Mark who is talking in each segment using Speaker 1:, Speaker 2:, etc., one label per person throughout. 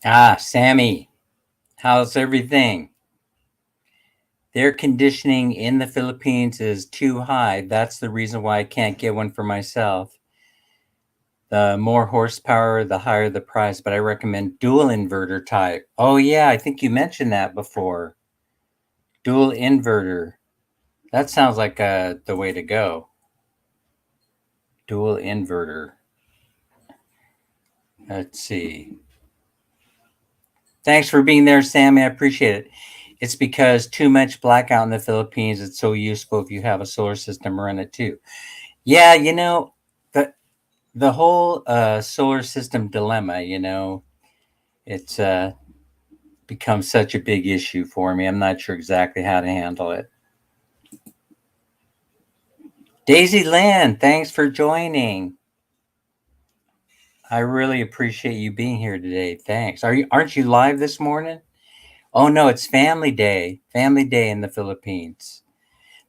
Speaker 1: Sammy, how's everything? Their conditioning in the Philippines is too high. That's the reason why I can't get one for myself. The more horsepower, the higher the price, but I recommend dual inverter type. Oh, yeah, I think you mentioned that before. Dual inverter. That sounds like the way to go. Dual inverter. Let's see. Thanks for being there, Sammy. I appreciate it. It's because too much blackout in the Philippines. It's so useful if you have a solar system run it too. Yeah, the the whole solar system dilemma. It's become such a big issue for me. I'm not sure exactly how to handle it. Daisy Lynn, thanks for joining. I really appreciate you being here today. Thanks. Aren't you live this morning? Oh no, it's Family Day. Family Day in the Philippines.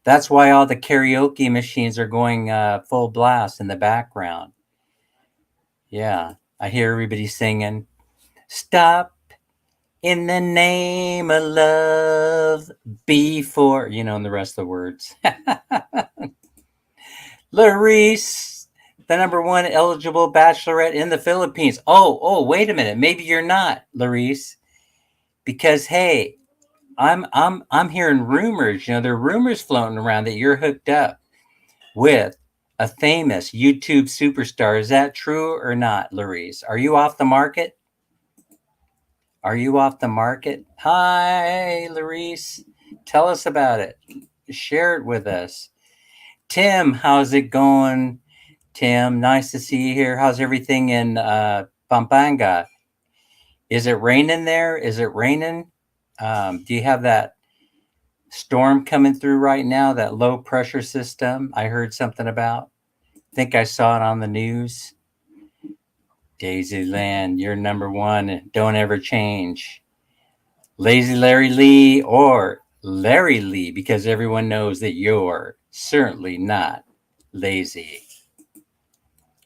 Speaker 1: That's why all the karaoke machines are going full blast in the background. Yeah, I hear everybody singing. Stop in the name of love before, and the rest of the words. Larice, the number one eligible bachelorette in the Philippines. Oh, wait a minute. Maybe you're not, Larice, because hey, I'm hearing rumors. There are rumors floating around that you're hooked up with a famous YouTube superstar. Is that true or not, Larice? Are you off the market? Are you off the market? Hi, Larice. Tell us about it. Share it with us. Tim, how's it going? Tim, nice to see you here. How's everything in Pampanga? Is it raining there? Is it raining? Do you have that storm coming through right now, that low pressure system I heard something about? I think I saw it on the news. Daisy Land, you're number one. Don't ever change. Lazy Larry Lee or Larry Lee, because everyone knows that you're certainly not lazy.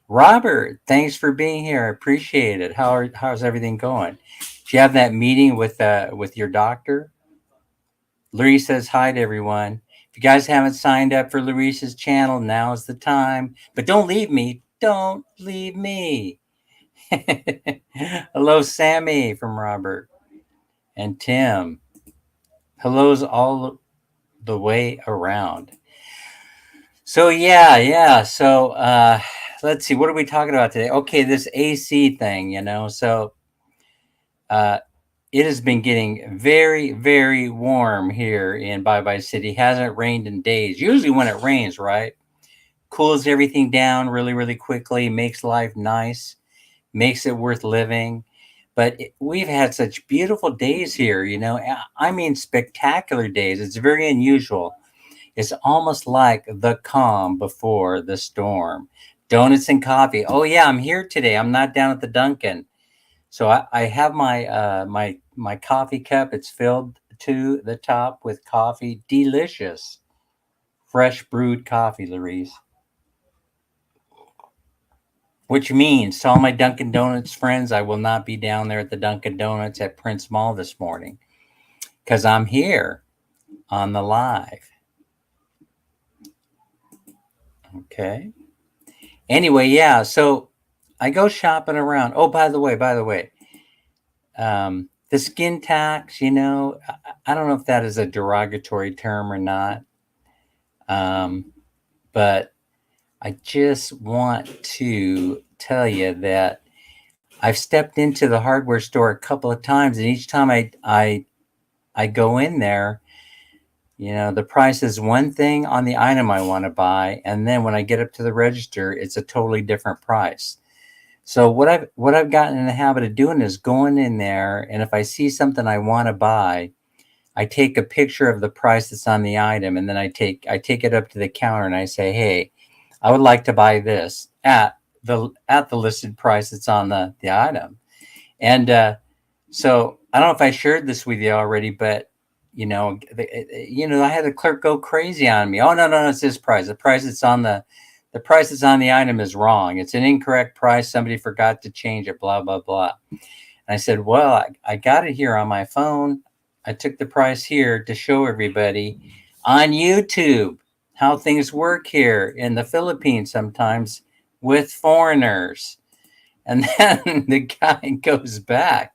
Speaker 1: Robert, thanks for being here. I appreciate it. How's everything going? Do you have that meeting with your doctor? Larry says hi to everyone. If you guys haven't signed up for Larice's channel, now is the time. But don't leave me. Don't leave me. Hello, Sammy from Robert and Tim. Hellos all the way around. So yeah. So let's see. What are we talking about today? Okay, this AC thing. So uh, it has been getting very, very warm here in Bye Bye City. Hasn't rained in days. Usually, when it rains, right, cools everything down really, really quickly, makes life nice, makes it worth living. But we've had such beautiful days here. I mean, spectacular days. It's very unusual. It's almost like the calm before the storm. Donuts and coffee. Oh yeah, I'm here today. I'm not down at the Dunkin'. So I have my coffee cup. It's filled to the top with coffee. Delicious, fresh brewed coffee, Larice. Which means to all my Dunkin' Donuts friends, I will not be down there at the Dunkin' Donuts at Prince Mall this morning because I'm here on the live. Okay. Anyway, yeah. So I go shopping around. Oh, by the way, the skin tax. I don't know if that is a derogatory term or not. But I just want to tell you that I've stepped into the hardware store a couple of times, and each time I go in there, the price is one thing on the item I want to buy, and then when I get up to the register, it's a totally different price. So what I've gotten in the habit of doing is going in there, and if I see something I want to buy, I take a picture of the price that's on the item, and then I take it up to the counter and I say, "Hey, I would like to buy this at the listed price that's on the item." And so I don't know if I shared this with you already, but I had the clerk go crazy on me. Oh no, it's this price. The price that's on the item is wrong. It's an incorrect price. Somebody forgot to change it. Blah blah blah. And I said, well, I got it here on my phone. I took the price here to show everybody on YouTube how things work here in the Philippines sometimes with foreigners. And then the guy goes back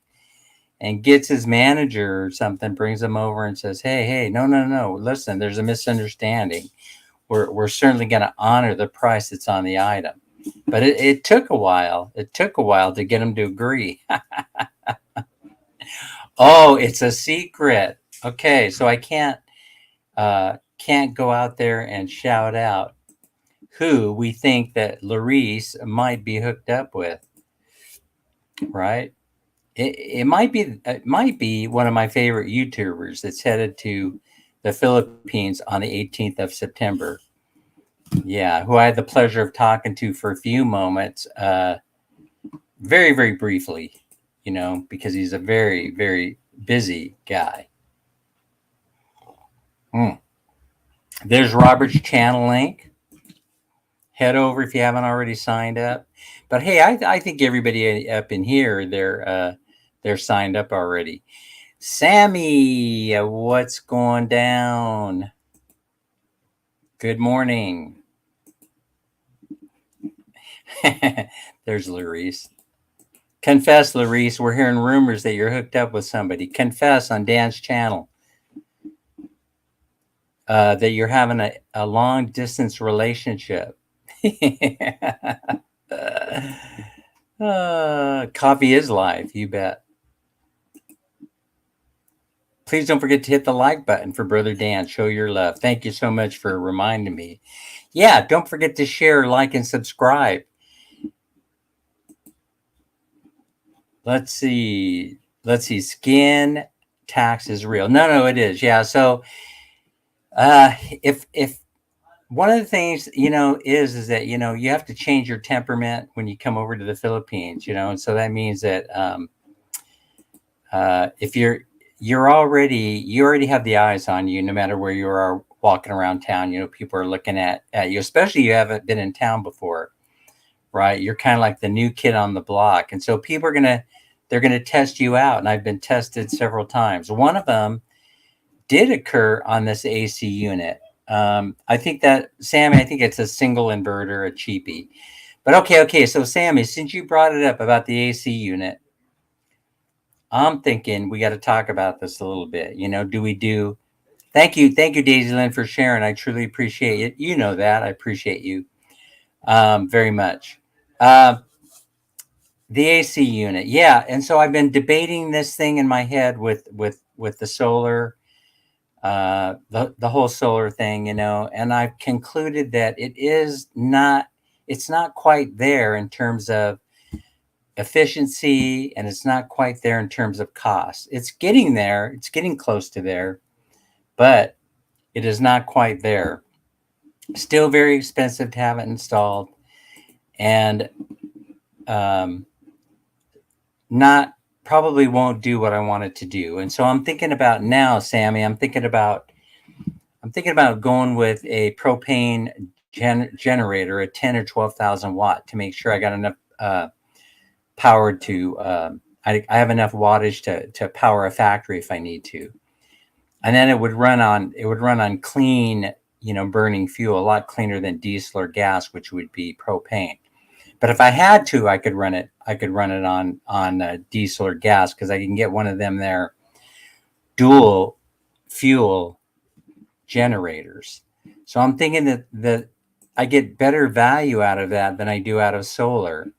Speaker 1: and gets his manager or something, brings him over and says, hey, no, listen, there's a misunderstanding. We're certainly going to honor the price that's on the item. But it took a while. It took a while to get him to agree. Oh, it's a secret. Okay, so I can't go out there and shout out who we think that Larice might be hooked up with, right? It might be one of my favorite YouTubers that's headed to the Philippines on the 18th of September. Yeah, who I had the pleasure of talking to for a few moments, very, very briefly, because he's a very, very busy guy. There's Robert's channel link. Head over if you haven't already signed up. But hey, I think everybody up in here, they're signed up already. Sammy, what's going down? Good morning. There's Larice. Confess, Larice. We're hearing rumors that you're hooked up with somebody. Confess on Dan's channel that you're having a long distance relationship. Coffee is live, you bet. Please don't forget to hit the like button for Brother Dan. Show your love. Thank you so much for reminding me. Yeah, don't forget to share, like, and subscribe. Let's see. Skin tax is real. No, it is. Yeah. So if one of the things, is that, you have to change your temperament when you come over to the Philippines, and so that means that if you already have the eyes on you, no matter where you are walking around town, people are looking at you, especially you haven't been in town before, right? You're kind of like the new kid on the block. And so people are they're going to test you out. And I've been tested several times. One of them did occur on this AC unit. I think that, Sammy, it's a single inverter, a cheapie. But okay. So Sammy, since you brought it up about the AC unit, I'm thinking we got to talk about this a little bit. Thank you, Daisy Lynn, for sharing. I truly appreciate it. You know that. I appreciate you very much. The AC unit, yeah. And so I've been debating this thing in my head with the solar, the whole solar thing, and I've concluded that it's not quite there in terms of efficiency, and it's not quite there in terms of cost. It's getting there. It's getting close to there, but it is not quite there. Still very expensive to have it installed, and not probably won't do what I want it to do. And so I'm thinking about now, Sammy, I'm thinking about going with a propane generator, a 10 or 12,000 watt, to make sure I got enough power to I have enough wattage to power a factory if I need to. And then it would run on clean, burning fuel, a lot cleaner than diesel or gas, which would be propane. But if I had to, I could run it on diesel or gas, because I can get one of them there dual fuel generators. So I'm thinking that I get better value out of that than I do out of solar,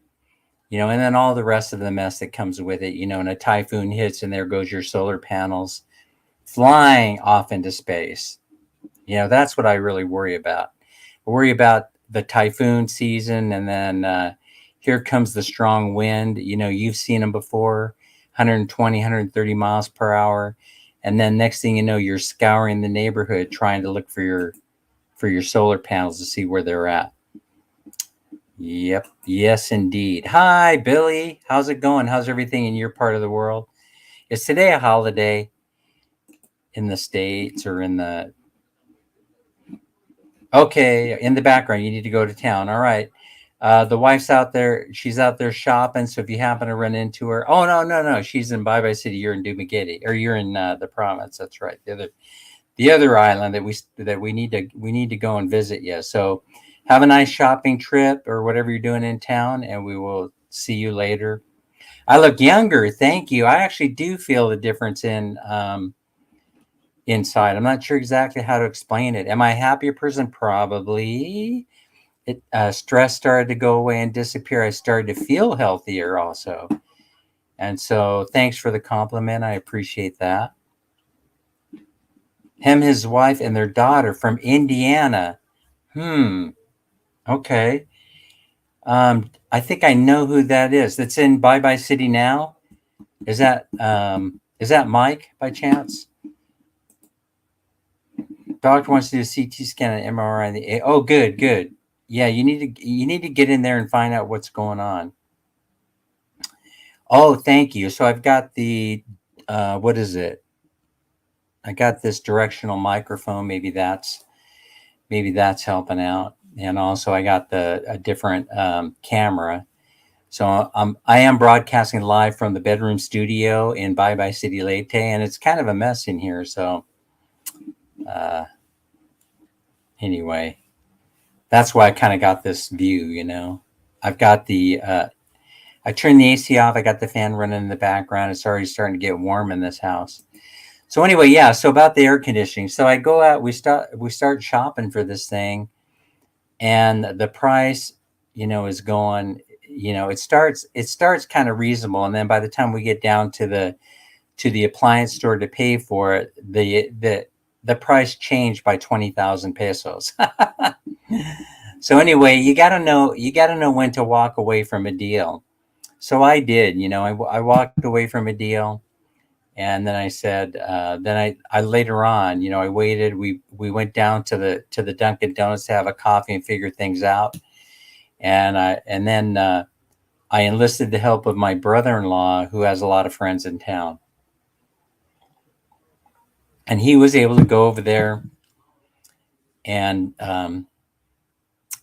Speaker 1: and then all the rest of the mess that comes with it, and a typhoon hits and there goes your solar panels flying off into space. That's what I really worry about. I worry about the typhoon season, and then here comes the strong wind. You've seen them before, 120, 130 miles per hour. And then next thing you know, you're scouring the neighborhood trying to look for your solar panels to see where they're at. Yep. Yes, indeed. Hi, Billy. How's it going? How's everything in your part of the world? Is today a holiday in the States or in the... Okay, in the background, you need to go to town. All right. The wife's out there. She's out there shopping. So if you happen to run into her, oh no, she's in Bye Bye City. You're in Dumaguete, or you're in the province. That's right. The other island that we need to go and visit. Yeah. So have a nice shopping trip or whatever you're doing in town, and we will see you later. I look younger. Thank you. I actually do feel the difference in inside. I'm not sure exactly how to explain it. Am I a happier person? Probably. Stress started to go away and disappear. I started to feel healthier also. And so thanks for the compliment. I appreciate that. Him, his wife, and their daughter from Indiana. Okay. I think I know who that is. That's in Bye Bye City now. Is that Mike by chance? Doctor wants to do a CT scan and MRI. Oh, good. Yeah, you need to get in there and find out what's going on. Oh, thank you. So I've got the what is it? I got this directional microphone. Maybe that's helping out. And also I got a different camera. So I am broadcasting live from the bedroom studio in Bye Bye City Leyte, and it's kind of a mess in here. So anyway, that's why I kind of got this view. I've got I turned the AC off. I got the fan running in the background. It's already starting to get warm in this house. So anyway, yeah. So about the air conditioning. So I go out. We start shopping for this thing, and the price, is going. It starts kind of reasonable, and then by the time we get down to the appliance store to pay for it, the price changed by 20,000 pesos. So anyway, you got to know when to walk away from a deal. So I did. I walked away from a deal. And then I said, then I later on, I waited. We went down to the Dunkin' Donuts to have a coffee and figure things out. And then I enlisted the help of my brother-in-law, who has a lot of friends in town, and he was able to go over there and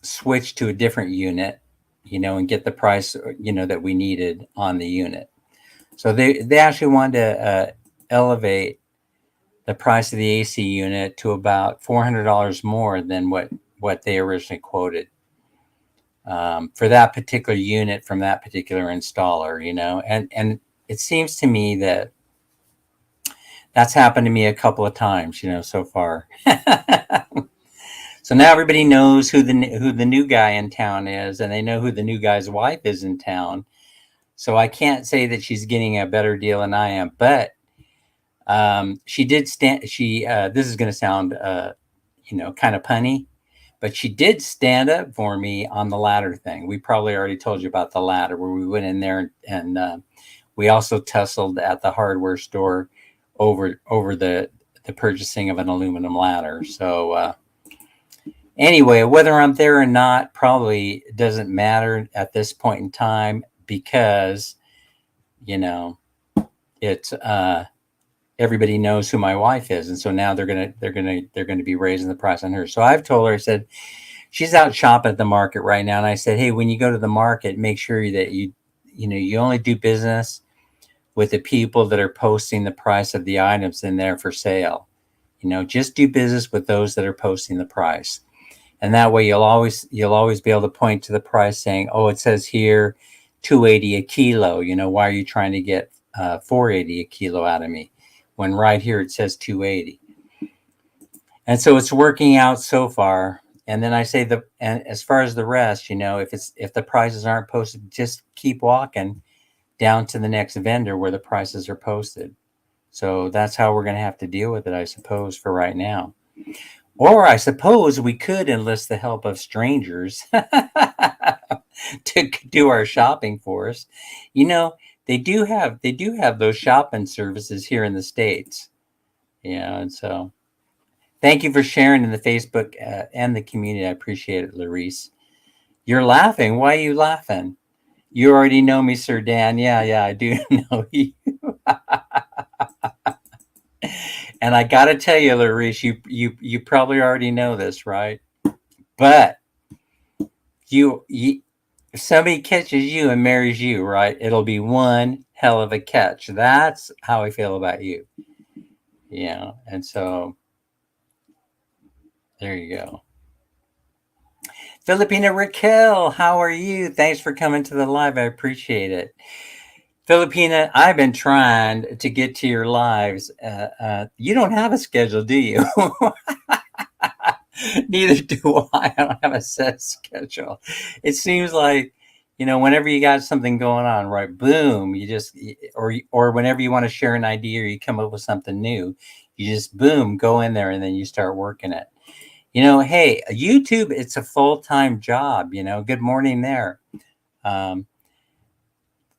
Speaker 1: switch to a different unit, and get the price, that we needed on the unit. So they actually wanted to elevate the price of the AC unit to about $400 more than what they originally quoted for that particular unit from that particular installer. And it seems to me that that's happened to me a couple of times, so far. So now everybody knows who the new guy in town is, and they know who the new guy's wife is in town. So I can't say that she's getting a better deal than I am, but she did stand. This is going to sound, kind of punny, but she did stand up for me on the ladder thing. We probably already told you about the ladder where we went in there and we also tussled at the hardware store over the purchasing of an aluminum ladder. So anyway, whether I'm there or not probably doesn't matter at this point in time because, it's everybody knows who my wife is, and so now they're gonna be raising the price on her. So I've told her, I said, she's out shopping at the market right now, and I said, hey, when you go to the market, make sure that you only do business with the people that are posting the price of the items in there for sale. Just do business with those that are posting the price, and that way you'll always be able to point to the price, saying, oh, it says here $280 a kilo. Why are you trying to get $480 a kilo out of me when right here it says $280? And so it's working out so far. And then I say and as far as the rest, if the prices aren't posted, just keep walking down to the next vendor where the prices are posted. So that's how we're going to have to deal with it, I suppose, for right now. Or I suppose we could enlist the help of strangers to do our shopping for us. They do have those shopping services here in the States. And so thank you for sharing in the Facebook and the community. I appreciate it, Larice. You're laughing. Why are you laughing? You already know me, Sir Dan. Yeah, I do know you. And I got to tell you, Larice, you probably already know this, right? But you if somebody catches you and marries you, right, it'll be one hell of a catch. That's how I feel about you. And so there you go. Filipina Raquel, how are you? Thanks for coming to the live. I appreciate it. Filipina, I've been trying to get to your lives. You don't have a schedule, do you? Neither do I. I don't have a set schedule. It seems like, whenever you got something going on, right? Boom, you just, or whenever you want to share an idea or you come up with something new, you just boom, go in there and then you start working it. Hey, YouTube, it's a full-time job. Good morning there.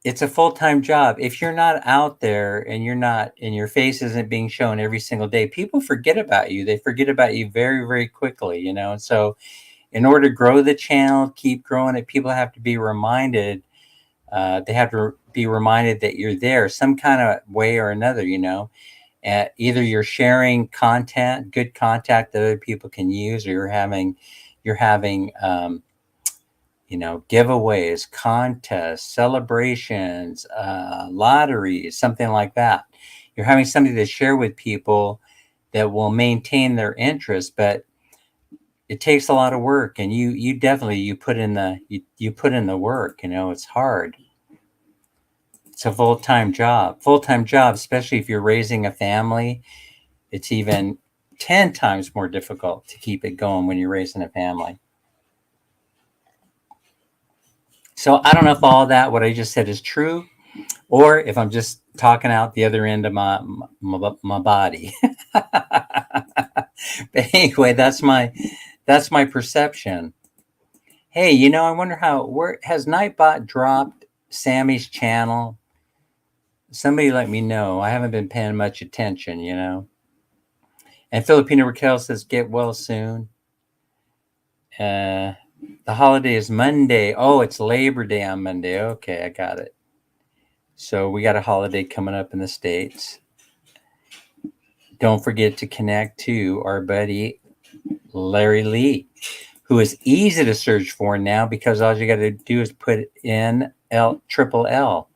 Speaker 1: It's a full-time job. If you're not out there and your face isn't being shown every single day, people forget about you. They forget about you very, very quickly, And so in order to grow the channel, keep growing it, people have to be reminded. They have to be reminded that you're there some kind of way or another, either you're sharing content, good content that other people can use, or you're having giveaways, contests, celebrations, lotteries, something like that. You're having something to share with people that will maintain their interest, but it takes a lot of work, and you definitely you put in the work. It's hard. It's a full-time job, especially if you're raising a family. It's even 10 times more difficult to keep it going when you're raising a family. So I don't know if all that what I just said is true, or if I'm just talking out the other end of my body. But anyway, that's my perception. Hey, I wonder where has Nightbot dropped Sammy's channel? Somebody let me know. I haven't been paying much attention, And Filipina Raquel says, get well soon. The holiday is Monday. Oh, it's Labor Day on Monday. Okay, I got it. So we got a holiday coming up in the States. Don't forget to connect to our buddy Larry Lee, who is easy to search for now because all you got to do is put in triple L.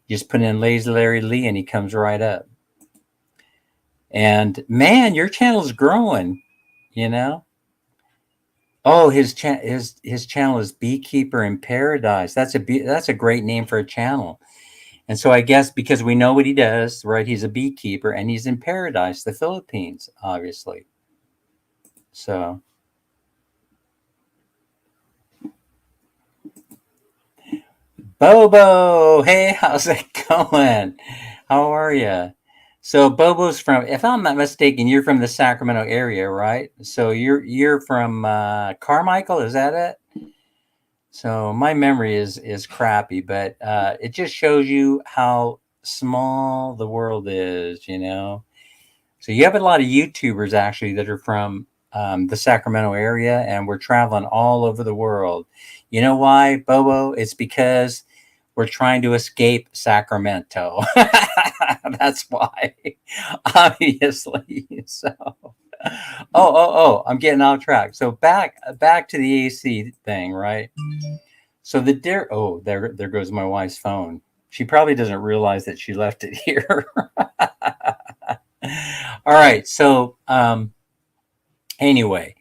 Speaker 1: You just put in Lazy Larry Lee and he comes right up. And man, your channel's growing, Oh, his channel is Beekeeper in Paradise. That's a great name for a channel. And so I guess because we know what he does, right? He's a beekeeper and he's in Paradise, the Philippines, obviously. So Bobo, hey, how's it going? How are you? So Bobo's from, if I'm not mistaken, you're from the Sacramento area, right? So you're from Carmichael, is that it? So my memory is crappy, but it just shows you how small the world is, So you have a lot of YouTubers actually that are from the Sacramento area, and we're traveling all over the world. You know why, Bobo? It's because we're trying to escape Sacramento. That's why, obviously. So, I'm getting off track. So back to the AC thing, right? So there goes my wife's phone. She probably doesn't realize that she left it here. All right. So anyway,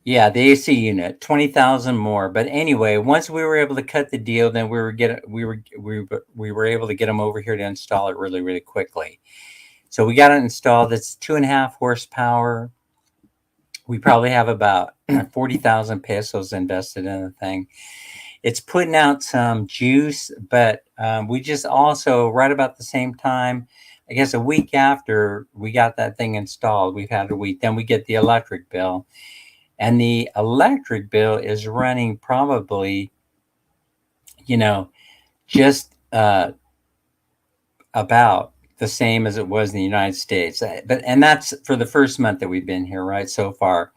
Speaker 1: yeah, the AC unit, 20,000 more. But anyway, once we were able to cut the deal, then we were able to get them over here to install it really, really quickly. So we got it installed. It's 2.5 horsepower. We probably have about 40,000 pesos invested in the thing. It's putting out some juice, but we just also, right about the same time, I guess a week after we got that thing installed, we've had a week, then we get the electric bill. And the electric bill is running probably, just about the same as it was in the United States. And that's for the first month that we've been here, right, so far.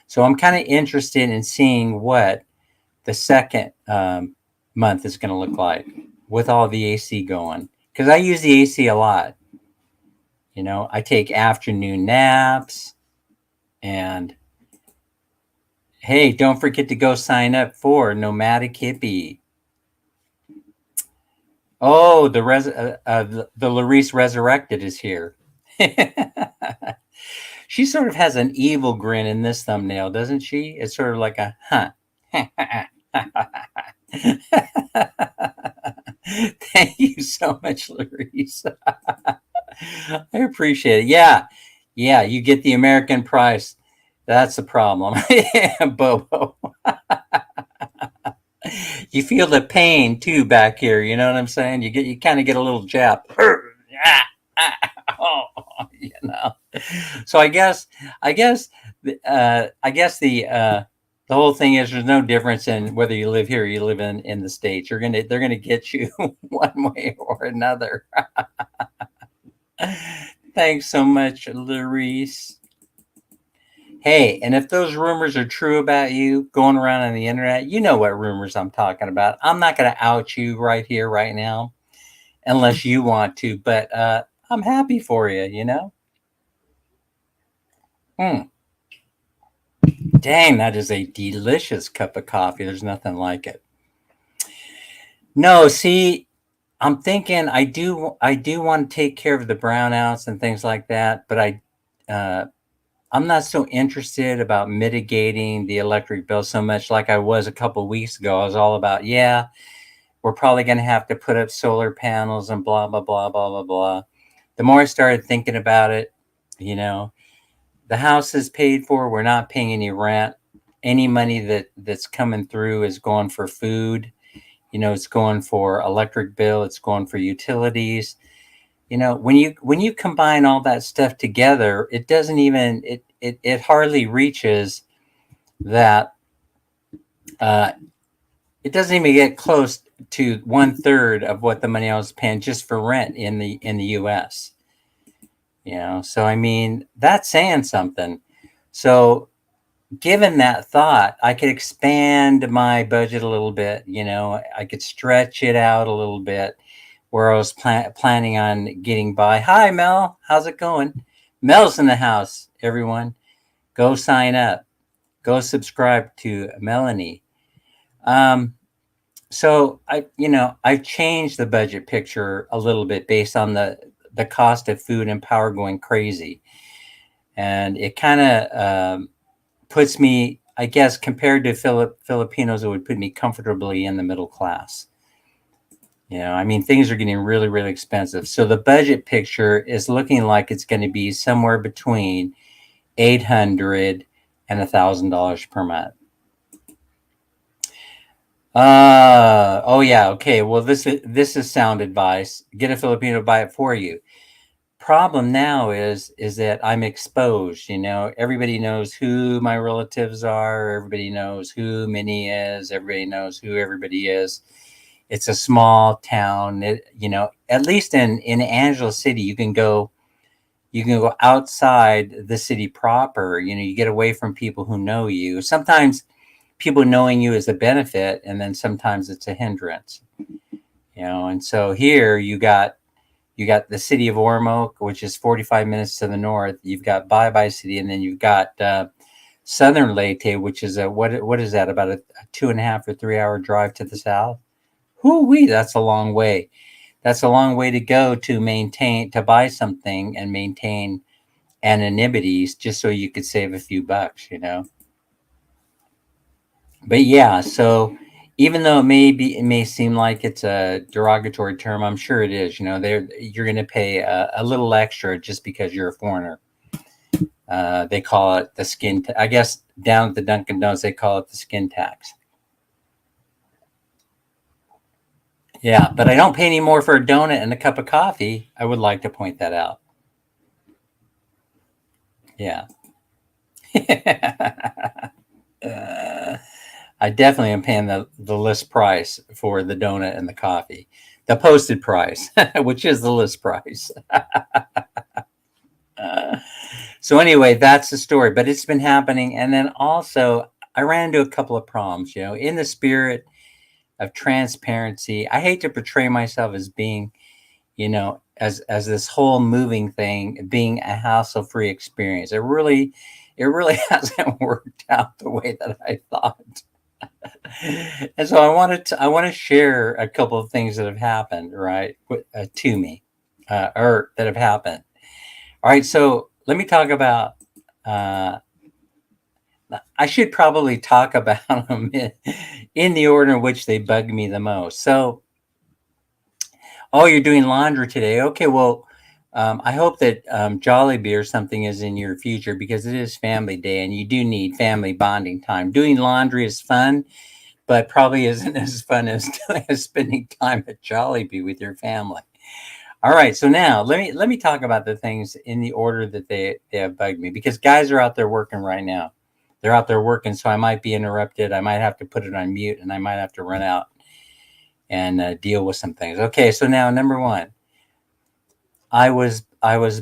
Speaker 1: So I'm kind of interested in seeing what the second month is going to look like with all the AC going. Because I use the AC a lot. I take afternoon naps. And hey, don't forget to go sign up for Nomadic Hippie. Oh, the Larice Resurrected is here. She sort of has an evil grin in this thumbnail, doesn't she? It's sort of like a huh. Thank you so much, Larice. I appreciate it. Yeah. Yeah, you get the American price. That's the problem. Bobo. You feel the pain too back here, you know what I'm saying? You kind of get a little jab. Oh, you know. So I guess the whole thing is there's no difference in whether you live here or you live in the States. They're gonna get you one way or another. Thanks so much, Larice. Hey, and if those rumors are true about you going around on the internet, you know what rumors I'm talking about. I'm not going to out you right here, right now, unless you want to, but I'm happy for you, you know? Hmm. Dang, that is a delicious cup of coffee. There's nothing like it. No, see, I'm thinking I do want to take care of the brownouts and things like that, but uh, I'm not so interested about mitigating the electric bill so much like I was a couple weeks ago. I was all about, yeah, we're probably going to have to put up solar panels and blah, blah, blah, blah, blah, blah. The more I started thinking about it, you know, the house is paid for. We're not paying any rent. Any money that's coming through is going for food. You know, it's going for electric bill. It's going for utilities. You know, when you combine all that stuff together, it doesn't even it hardly reaches that. Uh, it doesn't even get close to 1/3 of what the money I was paying just for rent in the U.S. You know, so I mean that's saying something. So given that thought, I could expand my budget a little bit. You know, I could stretch it out a little bit where I was planning on getting by. Hi, Mel. How's it going? Mel's in the house, everyone. Go sign up. Go subscribe to Melanie. Um, so I've changed the budget picture a little bit based on the cost of food and power going crazy. And it kind of puts me, I guess, compared to Filipinos, it would put me comfortably in the middle class. You know, I mean, things are getting really, really expensive. So the budget picture is looking like it's going to be somewhere between 800 and $1,000 per month. Oh yeah, okay. Well, this is sound advice. Get a Filipino to buy it for you. Problem now is that I'm exposed. You know, everybody knows who my relatives are. Everybody knows who Minnie is. Everybody knows who everybody is. It's a small town. You know, at least in Angeles City, you can go outside the city proper. You know, you get away from people who know you. Sometimes people knowing you is a benefit, and then sometimes it's a hindrance. You know, and so here you got the city of Ormoc, which is 45 minutes to the north. You've got Bye Bye City, and then you've got Southern Leyte, which is what is that, about a 2.5 or 3 hour drive to the south? Whoo-wee, that's a long way. That's a long way to go to buy something and maintain anonymities just so you could save a few bucks, you know. But yeah, so even though it may seem like it's a derogatory term, I'm sure it is. You know, you're going to pay a little extra just because you're a foreigner. They call it the skin. I guess down at the Dunkin' Donuts they call it the skin tax. Yeah, but I don't pay any more for a donut and a cup of coffee. I would like to point that out. Yeah. I definitely am paying the list price for the donut and the coffee, the posted price, which is the list price. uh, so anyway, that's the story. But it's been happening, and then also I ran into a couple of problems. You know, in the spirit of transparency, I hate to portray myself as being, you know, as this whole moving thing being a hassle-free experience. It really hasn't worked out the way that I thought. And so I want to share a couple of things that have happened, right, to me, or that have happened. All right, so let me talk about. Uh, I should probably talk about them in the order in which they bug me the most. So, oh, you're doing laundry today. Okay, well, I hope that Jollibee or something is in your future because it is Family Day and you do need family bonding time. Doing laundry is fun, but probably isn't as fun as, as spending time at Jollibee with your family. All right, so now let me talk about the things in the order that they have bugged me because guys are out there working right now. They're out there working, so I might be interrupted. I might have to put it on mute, and I might have to run out and deal with some things. Okay, so now number one, I was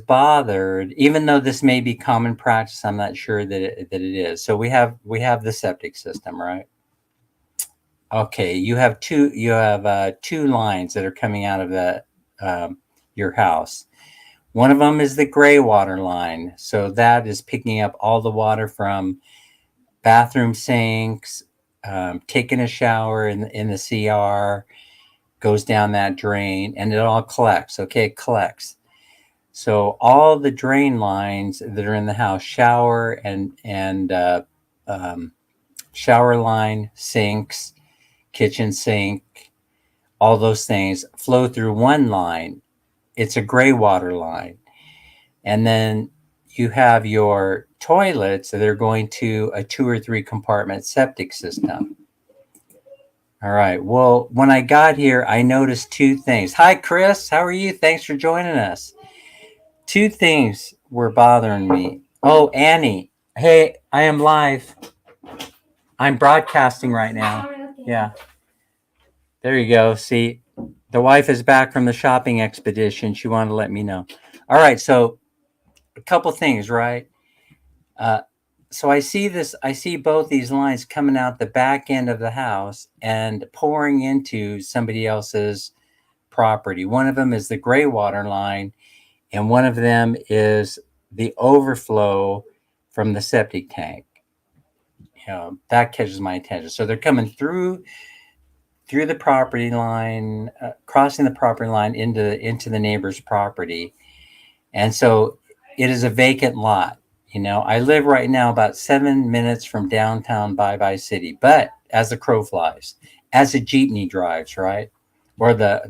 Speaker 1: bothered, even though this may be common practice. I'm not sure that it is. So we have the septic system, right? Okay, you have two lines that are coming out of the your house. One of them is the gray water line, so that is picking up all the water from bathroom sinks, taking a shower in the CR, goes down that drain, and it all collects. Okay, it collects. So all the drain lines that are in the house, um, shower line, sinks, kitchen sink, all those things flow through one line. It's a gray water line. And then you have your toilets that are going to a 2 or 3 compartment septic system. All right. Well, when I got here, I noticed two things. Hi, Chris. How are you? Thanks for joining us. Two things were bothering me. Oh, Annie. Hey, I am live. I'm broadcasting right now. Yeah. There you go. See, the wife is back from the shopping expedition. She wanted to let me know. All right. So, a couple things, right? Uh, so I see both these lines coming out the back end of the house and pouring into somebody else's property. One of them is the gray water line, and one of them is the overflow from the septic tank. That catches my attention. So they're coming through the property line, crossing the property line into the neighbor's property, and so it is a vacant lot. I live right now about 7 minutes from downtown Bye Bye City, but as the crow flies, as a jeepney drives, right, or the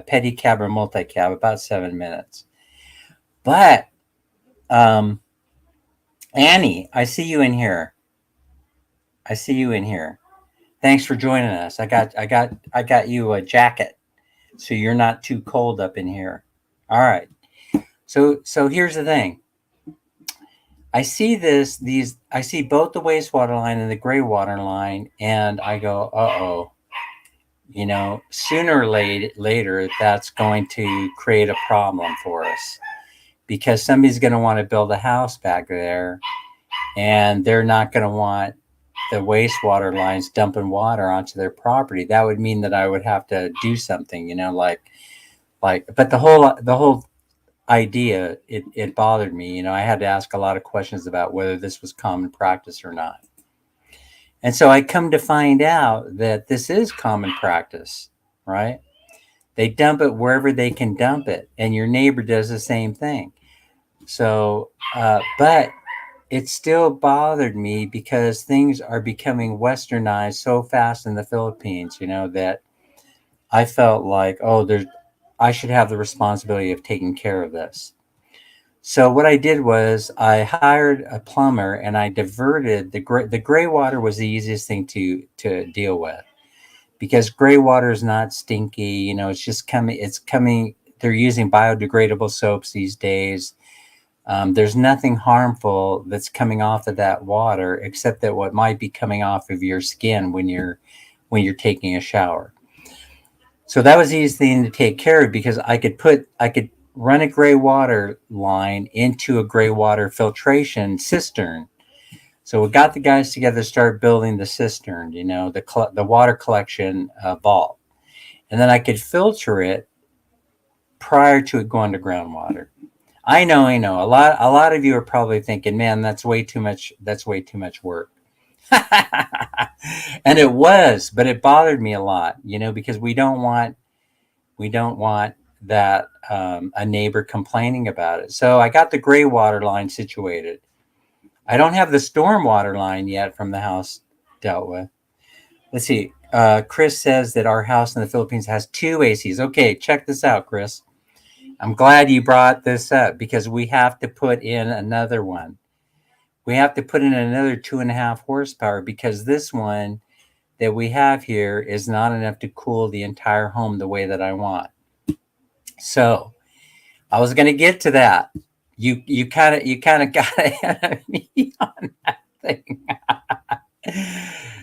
Speaker 1: pedicab or multi-cab, about 7 minutes. But Annie, I see you in here. I see you in here. Thanks for joining us. I got you a jacket, so you're not too cold up in here. All right. So here's the thing. I see I see both the wastewater line and the gray water line, and I go, uh-oh. Sooner or later, that's going to create a problem for us because somebody's going to want to build a house back there, and they're not going to want the wastewater lines dumping water onto their property. That would mean that I would have to do something, but the whole idea, it bothered me. I had to ask a lot of questions about whether this was common practice or not. And so I come to find out that this is common practice, right? They dump it wherever they can dump it, and your neighbor does the same thing. So, but it still bothered me because things are becoming westernized so fast in the Philippines, that I felt like, I should have the responsibility of taking care of this. So what I did was I hired a plumber and I diverted the gray water was the easiest thing to deal with because gray water is not stinky. It's coming. They're using biodegradable soaps these days. There's nothing harmful that's coming off of that water except that what might be coming off of your skin when you're taking a shower. So that was the easiest thing to take care of because I could run a gray water line into a gray water filtration cistern. So we got the guys together to start building the cistern, the water collection vault, and then I could filter it prior to it going to groundwater. I know. A lot of you are probably thinking, "Man, that's way too much. That's way too much work." And it was, but it bothered me a lot, because we don't want that a neighbor complaining about it. So I got the gray water line situated. I don't have the storm water line yet from the house dealt with. Let's see. Chris says that our house in the Philippines has 2 ACs. Okay, check this out, Chris. I'm glad you brought this up because we have to put in another one. We have to put in another 2.5 horsepower because this one that we have here is not enough to cool the entire home the way that I want. So I was going to get to that. You kind of got ahead of me on that thing.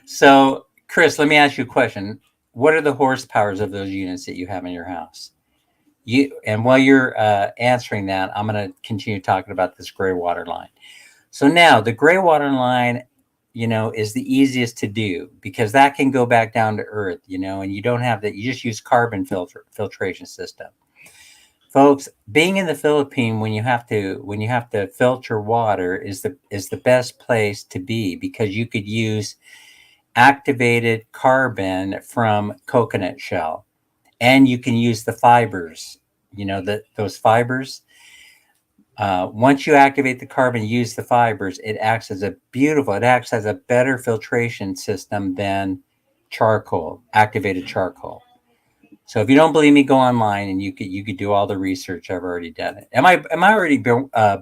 Speaker 1: So, Chris, let me ask you a question. What are the horsepowers of those units that you have in your house? And while you're answering that, I'm going to continue talking about this gray water line. So now the gray water line, is the easiest to do because that can go back down to earth, and you don't have that. You just use carbon filtration system. Folks, being in the Philippines when you have to filter water is the best place to be because you could use activated carbon from coconut shell, and you can use the fibers. Those fibers. Once you activate the carbon, use the fibers. It acts as a better filtration system than activated charcoal. So if you don't believe me, go online and you could do all the research. I've already done it. Am I already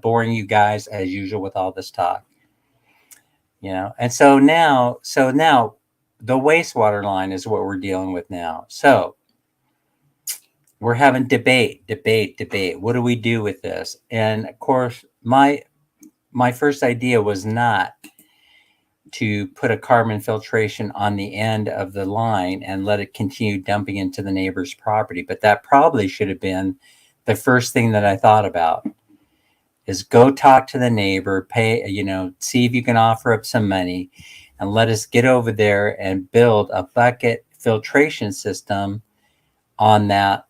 Speaker 1: boring you guys as usual with all this talk? And so now the wastewater line is what we're dealing with now. So we're having debate. What do we do with this? And of course, my first idea was not to put a carbon filtration on the end of the line and let it continue dumping into the neighbor's property. But that probably should have been the first thing that I thought about is go talk to the neighbor, see if you can offer up some money and let us get over there and build a bucket filtration system on that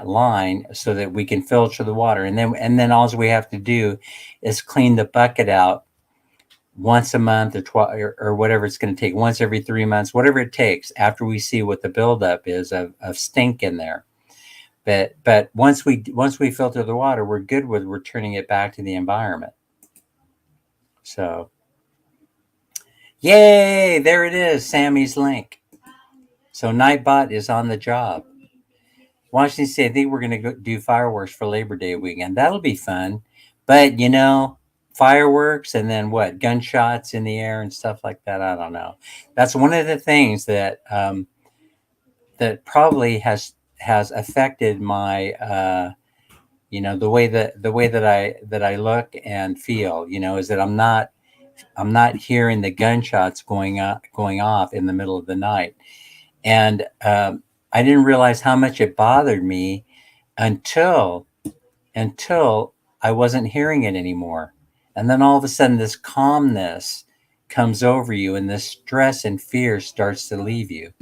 Speaker 1: line so that we can filter the water. And then all we have to do is clean the bucket out once a month or whatever it's going to take, once every 3 months, whatever it takes after we see what the buildup is of stink in there. But once we filter the water, we're good with returning it back to the environment. So, yay, there it is, Sammy's link. So Nightbot is on the job. Washington State, I think we're going to go do fireworks for Labor Day weekend. That'll be fun. But, fireworks and then what? Gunshots in the air and stuff like that. I don't know. That's one of the things that that probably has affected my the way that I look and feel. Is that I'm not hearing the gunshots going off in the middle of the night, and I didn't realize how much it bothered me until I wasn't hearing it anymore. And then all of a sudden this calmness comes over you and this stress and fear starts to leave you.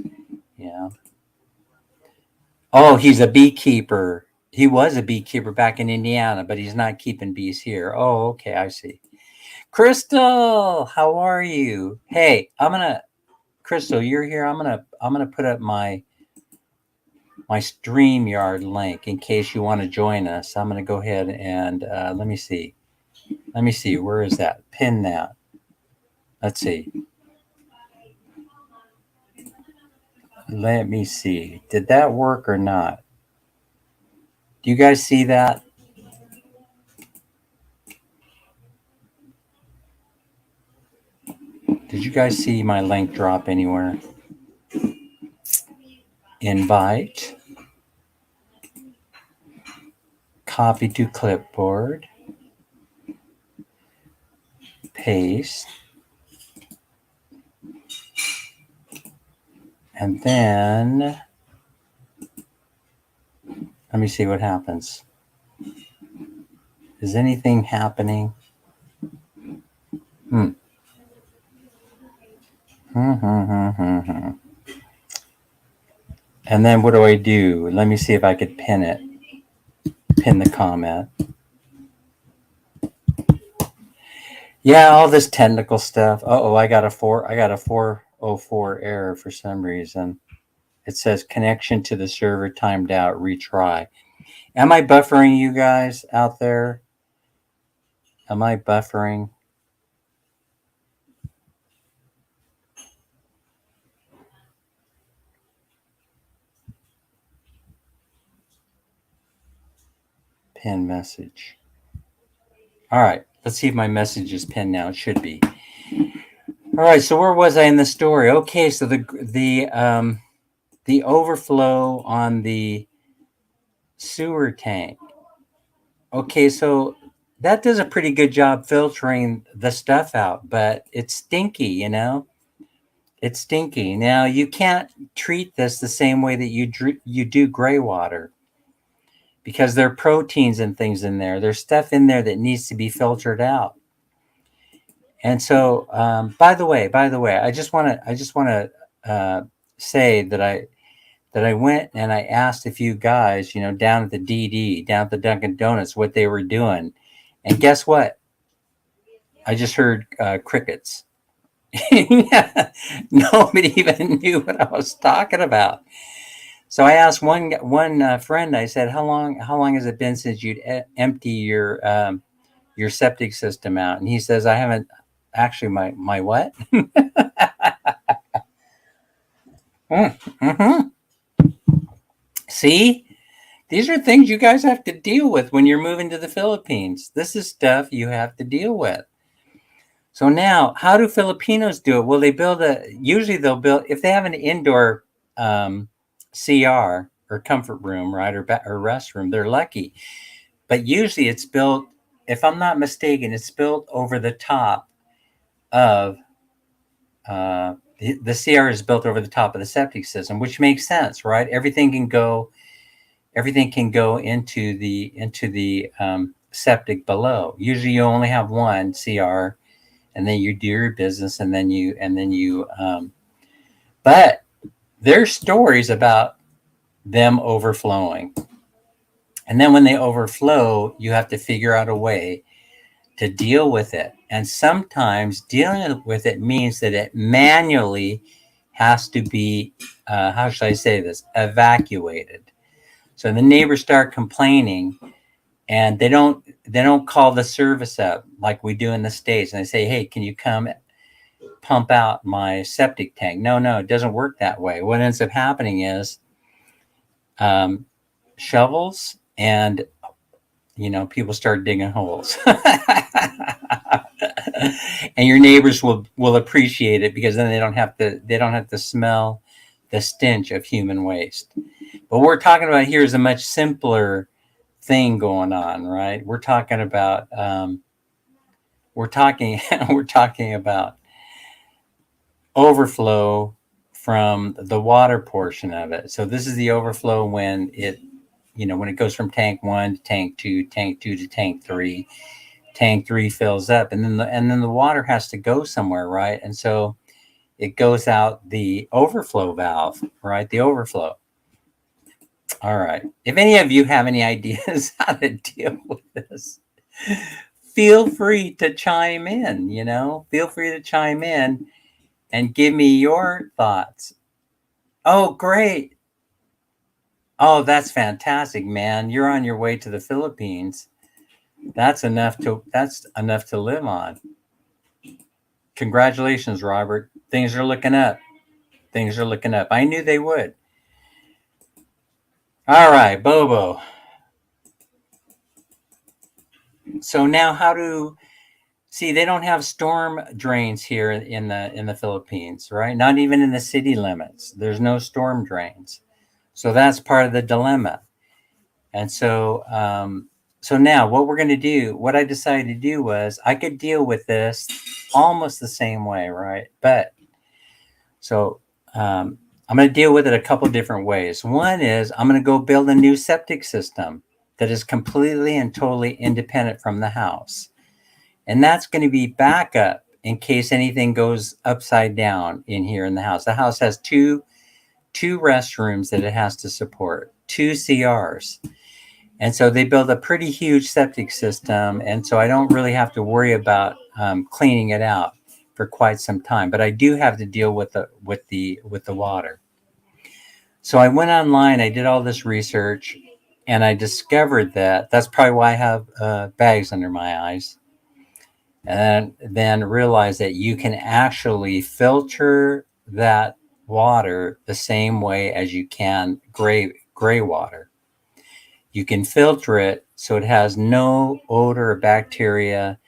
Speaker 1: Oh, he's a beekeeper. He was a beekeeper back in Indiana, but he's not keeping bees here. Oh, okay, I see. Crystal, how are you? Hey, Crystal, you're here. I'm gonna put up my StreamYard link in case you want to join us. I'm gonna go ahead and let me see. Where is that? Pin that. Let's see. Let me see. Did that work or not? Do you guys see that? Did you guys see my link drop anywhere? Invite. Copy to clipboard. Paste. And then let me see what happens. Is anything happening? And then what do I do? Let me see if I could pin it. Pin the comment. Yeah, all this technical stuff. Oh, I got a 404 error for some reason. It says connection to the server timed out, retry. Am I buffering you guys out there? Am I buffering? Pin message. All right, let's see if my message is pinned now. It should be. All right, so where was I in the story? Okay, so the overflow on the sewer tank. Okay, so that does a pretty good job filtering the stuff out, but it's stinky, you know? It's stinky. Now, you can't treat this the same way that you do gray water because there are proteins and things in there. There's stuff in there that needs to be filtered out. And so, by the way, I just want to say that I went and I asked a few guys, you know, down at the DD, down at the Dunkin' Donuts, what they were doing, and guess what? I just heard crickets. Nobody even knew what I was talking about. So I asked one friend. I said, how long has it been since you'd empty your septic system out?" And he says, "I haven't actually my what?" Mm-hmm. See, these are things you guys have to deal with when you're moving to the Philippines. This is stuff you have to deal with. So now, how do Filipinos do it? Well, usually they'll build, if they have an indoor CR or comfort room, right, or restroom, they're lucky. But usually it's built, if I'm not mistaken, it's built over the top of, the CR is built over the top of the septic system, which makes sense, right? Everything can go into the septic below. Usually you only have one CR, and then you do your business, and then you but there's stories about them overflowing, and then when they overflow, you have to figure out a way to deal with it. And sometimes dealing with it means that it manually has to be, how should I say this, evacuated. So the neighbors start complaining, and they don't call the service up like we do in the States, and they say, "Hey, can you come pump out my septic tank?" No, it doesn't work that way. What ends up happening is um, shovels, and people start digging holes. And your neighbors will appreciate it, because then they don't have to smell the stench of human waste. But what we're talking about here is a much simpler thing going on, right? We're talking about we're talking about overflow from the water portion of it. So this is the overflow when when it goes from tank 1 to tank 2, tank 2 to tank 3. Tank 3 fills up, and then the water has to go somewhere, right? And so it goes out the overflow valve, right? The overflow. All right. If any of you have any ideas how to deal with this, feel free to chime in, Feel free to chime in and give me your thoughts. Oh, great. Oh, that's fantastic, man. You're on your way to the Philippines. That's enough to live on. Congratulations, Robert. Things are looking up. Things are looking up. I knew they would. All right, Bobo. So now they don't have storm drains here in the Philippines, right? Not even in the city limits. There's no storm drains. So that's part of the dilemma. And so now what we're going to do, what I decided to do was I could deal with this almost the same way, right? But so I'm going to deal with it a couple different ways. One is I'm going to go build a new septic system that is completely and totally independent from the house. And that's going to be backup in case anything goes upside down in here in the house. The house has two restrooms that it has to support, 2 CRs. And so they build a pretty huge septic system. And so I don't really have to worry about cleaning it out for quite some time. But I do have to deal with the water. So I went online. I did all this research, and I discovered that that's probably why I have bags under my eyes. And then realized that you can actually filter that water the same way as you can gray water. You can filter it so it has no odor or bacteria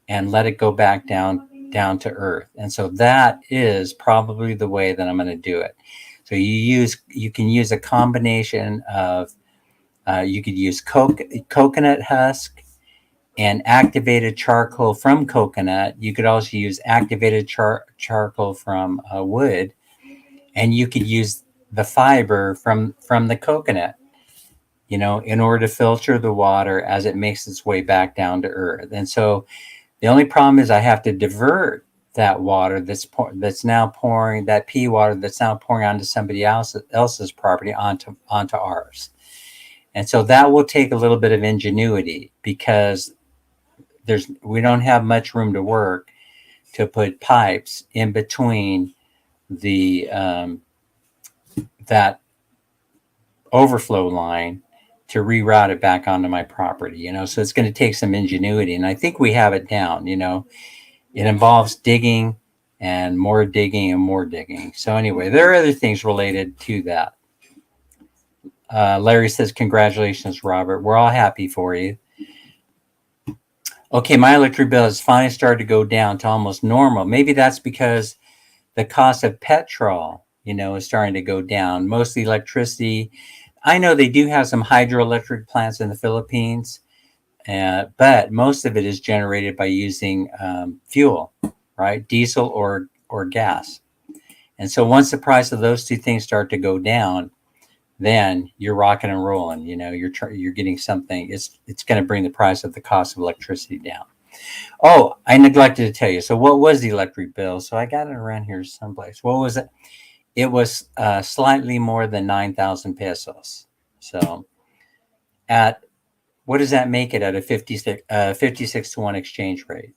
Speaker 1: and let it go back down to earth. And so that is probably the way that I'm going to do it. So you can use a combination of you could use coconut husk and activated charcoal from coconut. You could also use activated charcoal from wood, and you could use the fiber from the coconut, in order to filter the water as it makes its way back down to earth. And so the only problem is I have to divert that water that's now pouring, that pea water that's now pouring onto somebody else's property onto ours. And so that will take a little bit of ingenuity, because we don't have much room to work to put pipes in between the that overflow line to reroute it back onto my property. So it's going to take some ingenuity, and I think we have it down. It involves digging and more digging and more digging. So anyway, there are other things related to that. Larry says, congratulations, Robert. We're all happy for you. Okay, my electric bill has finally started to go down to almost normal. Maybe that's because the cost of petrol, is starting to go down. Mostly electricity. I know they do have some hydroelectric plants in the Philippines, but most of it is generated by using fuel, right? Diesel or gas. And so once the price of those two things start to go down, then you're rocking and rolling. You're getting something. It's going to bring the price of the cost of electricity down. Oh, I neglected to tell you. So what was the electric bill? So I got it around here someplace. What was it? It was slightly more than 9,000 pesos. So what does that make it at a 56 to 1 exchange rate?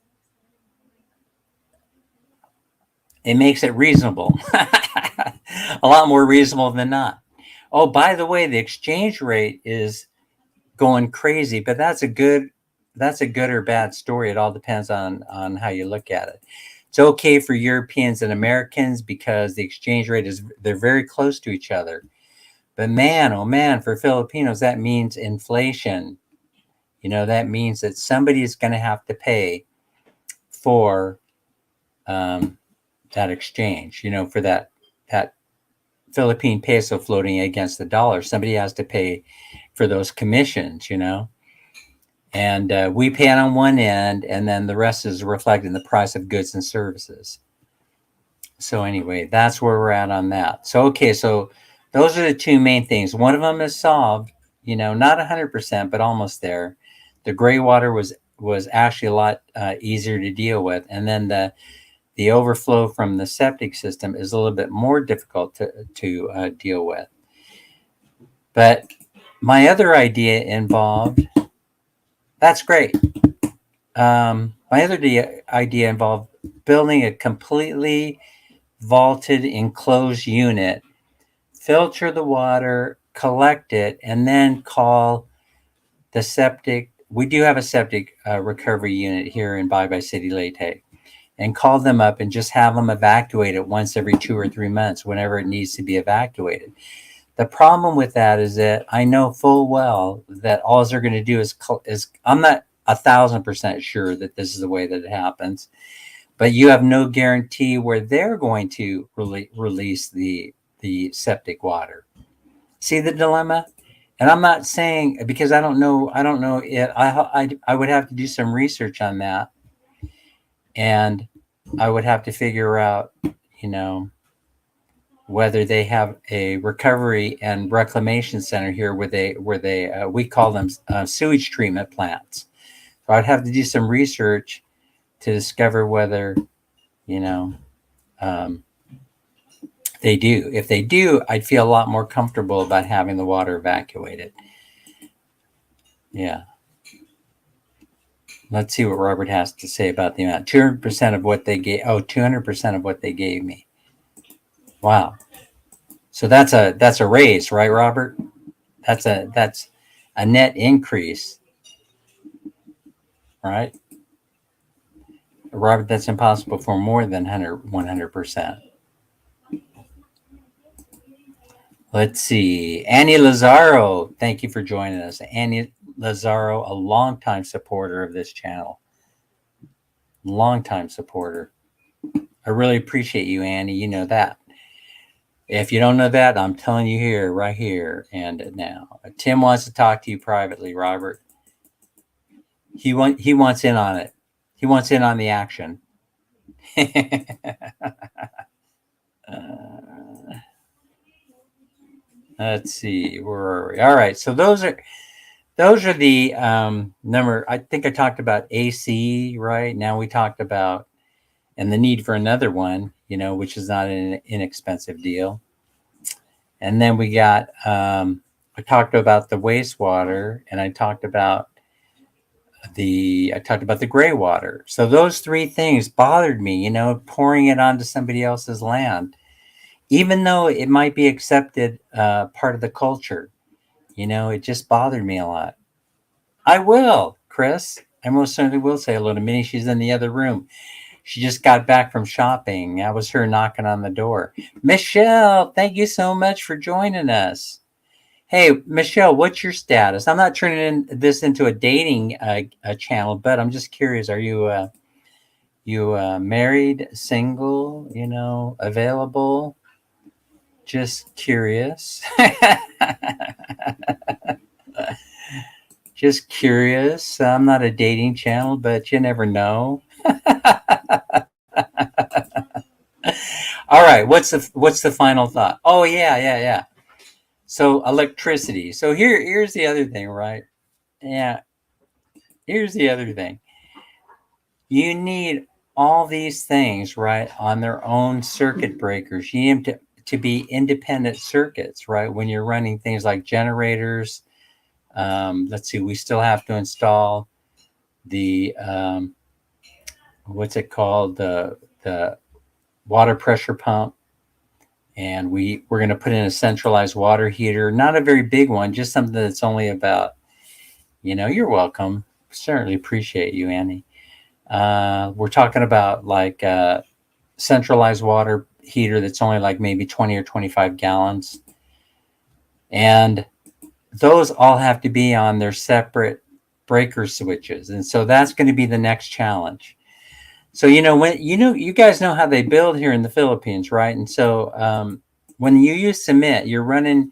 Speaker 1: It makes it reasonable. A lot more reasonable than not. Oh, by the way, the exchange rate is going crazy, but that's a good or bad story. It all depends on how you look at it. It's okay for Europeans and Americans because the exchange rate they're very close to each other. But man, oh man, for Filipinos, that means inflation. That means that somebody is going to have to pay for that exchange, for that Philippine peso floating against the dollar. Somebody has to pay for those commissions, and we pay it on one end, and then the rest is reflected in the price of goods and services. So anyway, that's where we're at on that. So, okay, so those are the two main things. One of them is solved, not 100%, but almost there. The gray water was actually a lot easier to deal with. And then the overflow from the septic system is a little bit more difficult to deal with. But my other idea involved, that's great. My other idea involved building a completely vaulted enclosed unit, filter the water, collect it, and then call the septic. We do have a septic recovery unit here in Bye Bye City, Leyte, and call them up and just have them evacuate it once every 2 or 3 months, whenever it needs to be evacuated. The problem with that is that I know full well that all they're going to do is I'm not 1,000% sure that this is the way that it happens, but you have no guarantee where they're going to release the septic water. See the dilemma? And I'm not saying, because I don't know it. I would have to do some research on that, and I would have to figure out, whether they have a recovery and reclamation center here where they we call them sewage treatment plants. So I'd have to do some research to discover whether, they do. If they do, I'd feel a lot more comfortable about having the water evacuated. Yeah. Let's see what Robert has to say about the amount. 200% of what they gave. Oh, 200% of what they gave me. Wow. So that's a raise, right, Robert? That's a net increase, right? Robert, that's impossible for more than 100%. Let's see. Annie Lazaro, thank you for joining us. Annie Lazaro, a longtime supporter of this channel. Longtime supporter. I really appreciate you, Annie. You know that. If you don't know that, I'm telling you here, right here and now. Tim wants to talk to you privately, Robert. He wants in on it. He wants in on the action. Let's see. Where are we? All right. So those are the number. I think I talked about AC, right? Now we talked about and the need for another one, which is not an inexpensive deal. And then we got I talked about the wastewater, and I talked about the gray water. So those three things bothered me, pouring it onto somebody else's land, even though it might be accepted part of the culture. It just bothered me a lot. I will, Chris. I most certainly will say hello to Minnie. She's in the other room. She just got back from shopping. That was her knocking on the door. Michelle, thank you so much for joining us. Hey, Michelle, what's your status? I'm not turning this into a dating channel, but I'm just curious. Are you married, single, available? Just curious. Just curious. I'm not a dating channel, but you never know. All right. What's the final thought? Oh yeah. So electricity. So here's the other thing, right? Yeah. Here's the other thing. You need all these things, right, on their own circuit breakers. You need to be independent circuits, right? When you're running things like generators. Let's see. We still have to install the what's it called? The water pressure pump. And we're going to put in a centralized water heater, not a very big one, just something that's only about, you're welcome. Certainly appreciate you, Annie. We're talking about like a centralized water heater that's only like maybe 20 or 25 gallons. And those all have to be on their separate breaker switches. And so that's going to be the next challenge. So, when you guys know how they build here in the Philippines, right? And so when you use cement, you're running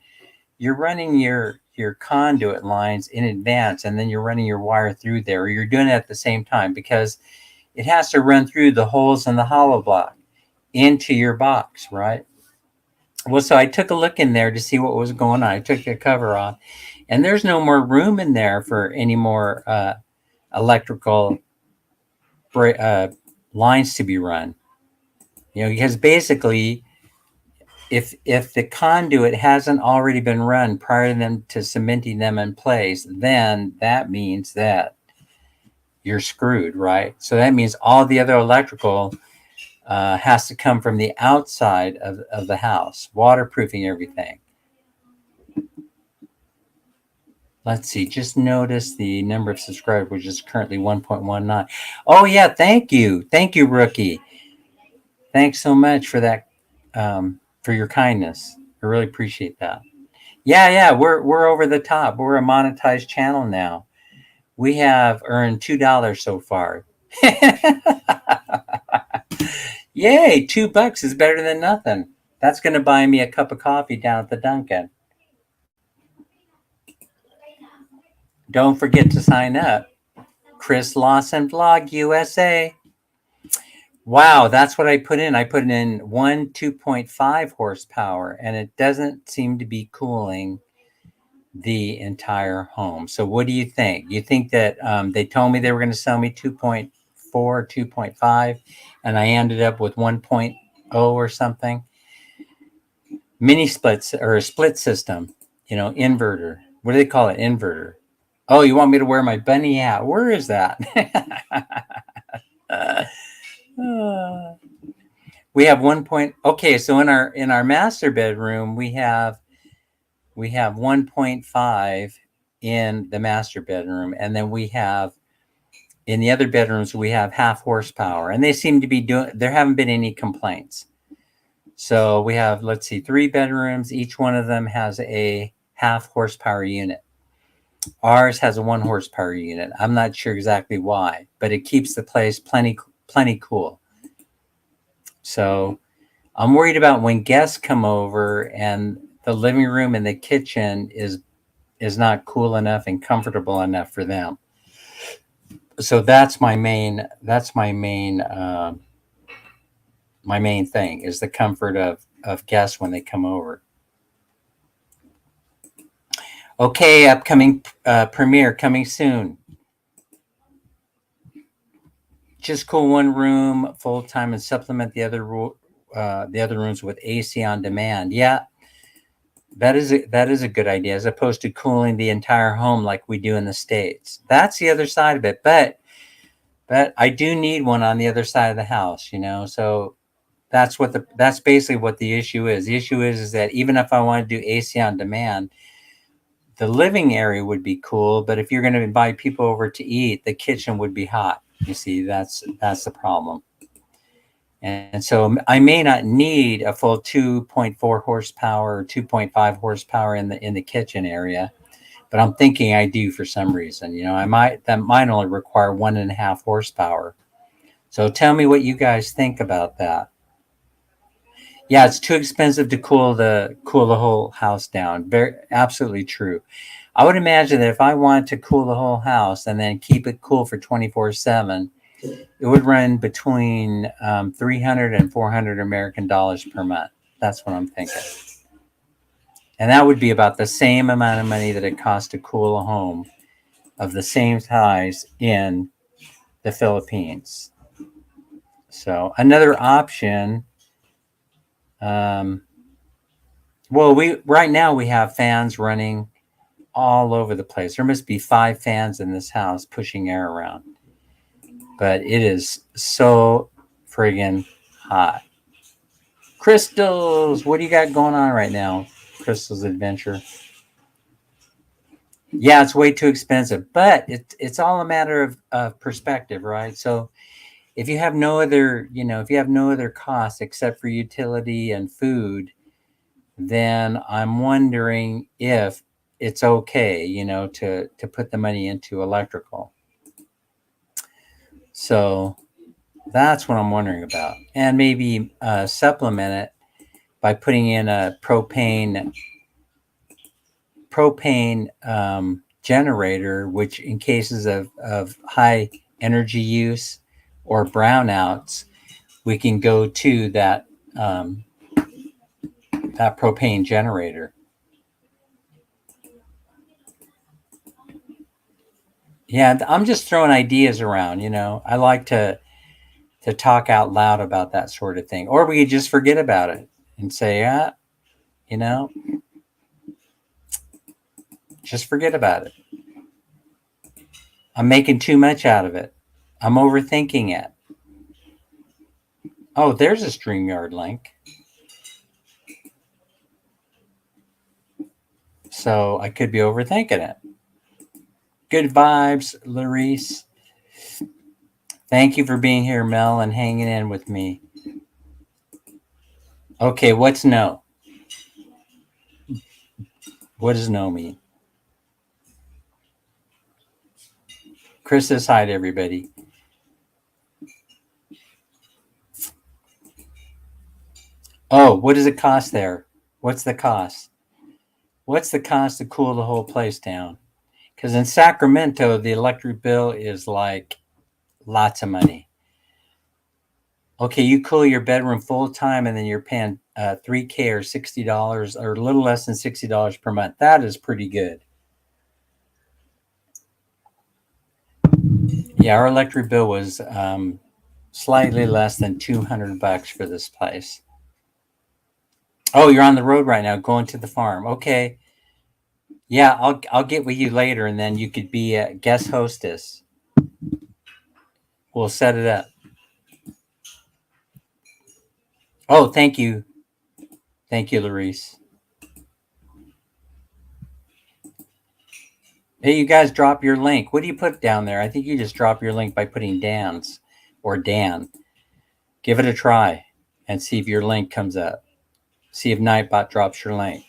Speaker 1: your conduit lines in advance, and then you're running your wire through there, or you're doing it at the same time, because it has to run through the holes in the hollow block into your box, right? Well, so I took a look in there to see what was going on. I took the cover off, and there's no more room in there for any more electrical lines to be run. Because basically, if the conduit hasn't already been run prior to them to cementing them in place, then that means that you're screwed, right? So that means all the other electrical has to come from the outside of the house, waterproofing everything. Let's see, just notice the number of subscribers, which is currently 1.19. Oh yeah, thank you, Rookie. Thanks so much for that, for your kindness. I really appreciate that. Yeah, we're over the top. We're a monetized channel now. We have earned $2 so far. Yay, $2 is better than nothing. That's going to buy me a cup of coffee down at the Dunkin'. Don't forget to sign up. Chris Lawson Vlog USA. Wow, that's what I put in. I put in 2.5 horsepower, and it doesn't seem to be cooling the entire home. So what do you think? You think that they told me they were going to sell me 2.4, 2.5, and I ended up with 1.0 or something? Mini splits or a split system, inverter. What do they call it? Inverter. Oh, you want me to wear my bunny hat? Where is that? We have 1 point. Okay, so in our master bedroom, we have 1.5 in the master bedroom, and then we have in the other bedrooms we have half horsepower, and they seem to be doing. There haven't been any complaints. So we have, let's see, 3 bedrooms. Each one of them has a half horsepower unit. Ours has a 1 horsepower unit. I'm not sure exactly why, but it keeps the place plenty cool. So I'm worried about when guests come over and the living room and the kitchen is not cool enough and comfortable enough for them. So that's my main thing is the comfort of guests when they come over. Okay, upcoming premiere coming soon. Just cool one room full time and supplement the other rooms with AC on demand. Yeah, that is a good idea, as opposed to cooling the entire home like we do in the States. That's the other side of it. But I do need one on the other side of the house, So that's basically what the issue is. The issue is that even if I want to do AC on demand, the living area would be cool, but if you're going to invite people over to eat, the kitchen would be hot. You see, that's the problem. And so I may not need a full 2.4 horsepower or 2.5 horsepower in the kitchen area, but I'm thinking I do for some reason. That might only require 1.5 horsepower. So tell me what you guys think about that. Yeah, it's too expensive to cool the whole house down. Absolutely true. I would imagine that if I wanted to cool the whole house and then keep it cool for 24/7, it would run between 300 and 400 American dollars per month. That's what I'm thinking. And that would be about the same amount of money that it costs to cool a home of the same size in the Philippines. So another option. Right now we have fans running all over the place. There must be 5 fans in this house pushing air around. But it is so friggin' hot. Crystals, what do you got going on right now? Crystal's Adventure. Yeah, it's way too expensive, but it's all a matter of perspective, right? So if you have no other costs except for utility and food, then I'm wondering if it's okay, to put the money into electrical. So that's what I'm wondering about. And maybe supplement it by putting in a propane generator, which in cases of high energy use or brownouts, we can go to that propane generator. Yeah, I'm just throwing ideas around. I like to talk out loud about that sort of thing, or we could just forget about it and say, just forget about it. I'm making too much out of it. I'm overthinking it. Oh, there's a StreamYard link. So I could be overthinking it. Good vibes, Larice. Thank you for being here, Mel, and hanging in with me. Okay, what's no? What does no mean? Chris says hi to everybody. Oh, what does it cost there? What's the cost? What's the cost to cool the whole place down? Because in Sacramento, the electric bill is like lots of money. Okay, you cool your bedroom full time and then you're paying $3K or $60 or a little less than $60 per month. That is pretty good. Yeah, our electric bill was slightly less than $200 for this place. Oh, you're on the road right now, going to the farm. Okay. Yeah, I'll get with you later, and then you could be a guest hostess. We'll set it up. Oh, thank you, Larice. Hey, you guys, drop your link. What do you put down there? I think you just drop your link by putting Dan's or Dan. Give it a try and see if your link comes up. See if Nightbot drops your link.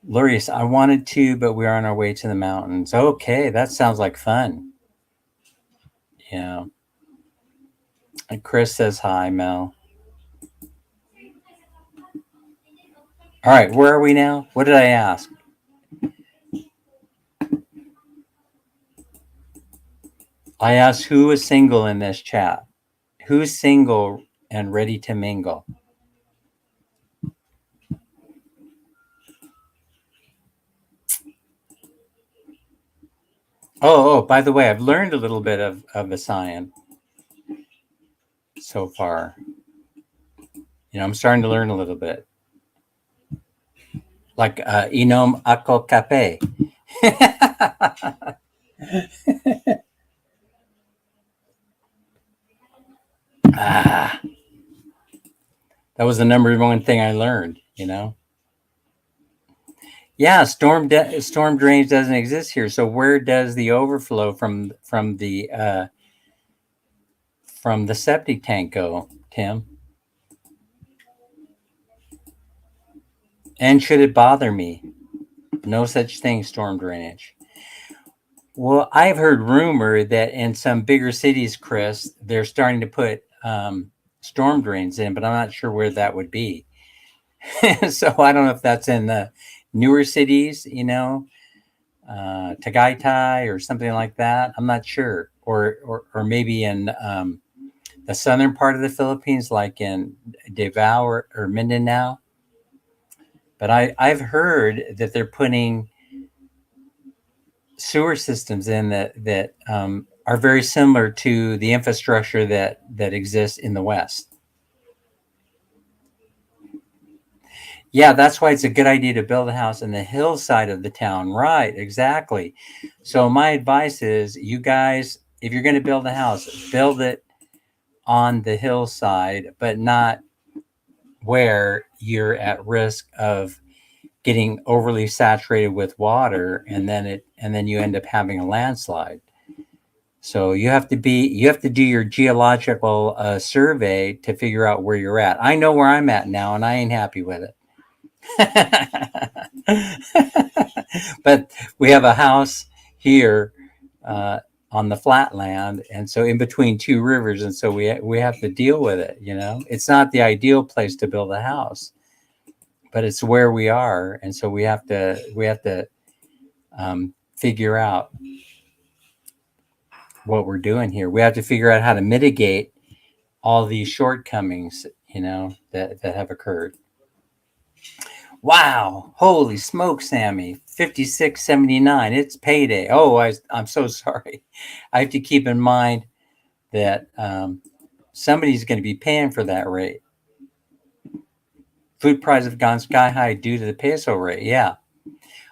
Speaker 1: Larice, I wanted to, but we're on our way to the mountains. Okay, that sounds like fun. Yeah. And Chris says hi, Mel. All right, where are we now? What did I ask? I asked who is single in this chat. Who's single and ready to mingle? Oh, by the way, I've learned a little bit of Visayan so far. I'm starting to learn a little bit. Like inom ako kape. That was the number one thing I learned, Yeah, storm drainage doesn't exist here. So where does the overflow from the septic tank go, Tim? And should it bother me? No such thing, storm drainage. Well, I've heard rumor that in some bigger cities, Chris, they're starting to put storm drains in, but I'm not sure where that would be. So I don't know if that's in the newer cities, Tagaytay or something like that. I'm not sure, or maybe in the southern part of the Philippines, like in Davao or Mindanao. But I've heard that they're putting sewer systems in that are very similar to the infrastructure that exists in the West. Yeah, that's why it's a good idea to build a house in the hillside of the town. Right, exactly. So my advice is, you guys, if you're going to build a house, build it on the hillside, but not where you're at risk of getting overly saturated with water, and then you end up having a landslide. So you have to do your geological survey to figure out where you're at. I know where I'm at now, and I ain't happy with it. But we have a house here on the flatland, and so in between two rivers, and so we have to deal with it. It's not the ideal place to build a house, but it's where we are, and so we have to figure out what we're doing here. We have to figure out how to mitigate all these shortcomings, that have occurred. Wow. Holy smoke, Sammy. 56.79. It's payday. Oh, I'm so sorry. I have to keep in mind that somebody's going to be paying for that rate. Food prices have gone sky high due to the peso rate. Yeah.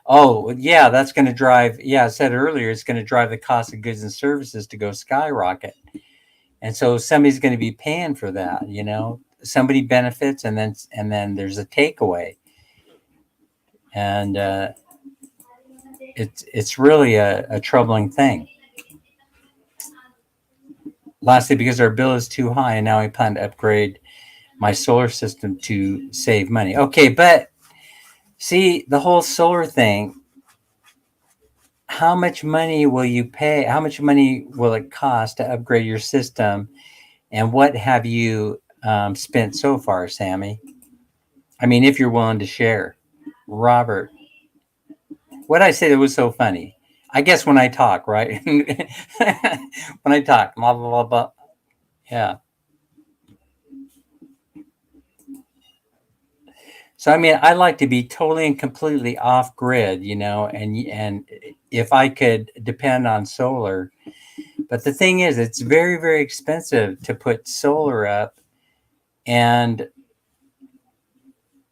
Speaker 1: Oh, yeah, that's going to drive. Yeah, I said earlier, it's going to drive the cost of goods and services to go skyrocket. And so somebody's going to be paying for that, Somebody benefits, and then there's a takeaway. And it's really a troubling thing. Lastly, because our bill is too high, and now I plan to upgrade my solar system to save money. Okay, but see, the whole solar thing, how much money will you pay? How much money will it cost to upgrade your system? And what have you spent so far, Sammy? I mean, if you're willing to share. Robert, what I say that was so funny? I guess when I talk, right? When I talk, blah, blah, blah, blah. Yeah. So, I mean, I like to be totally and completely off grid, and if I could depend on solar. But the thing is, it's very, very expensive to put solar up. And,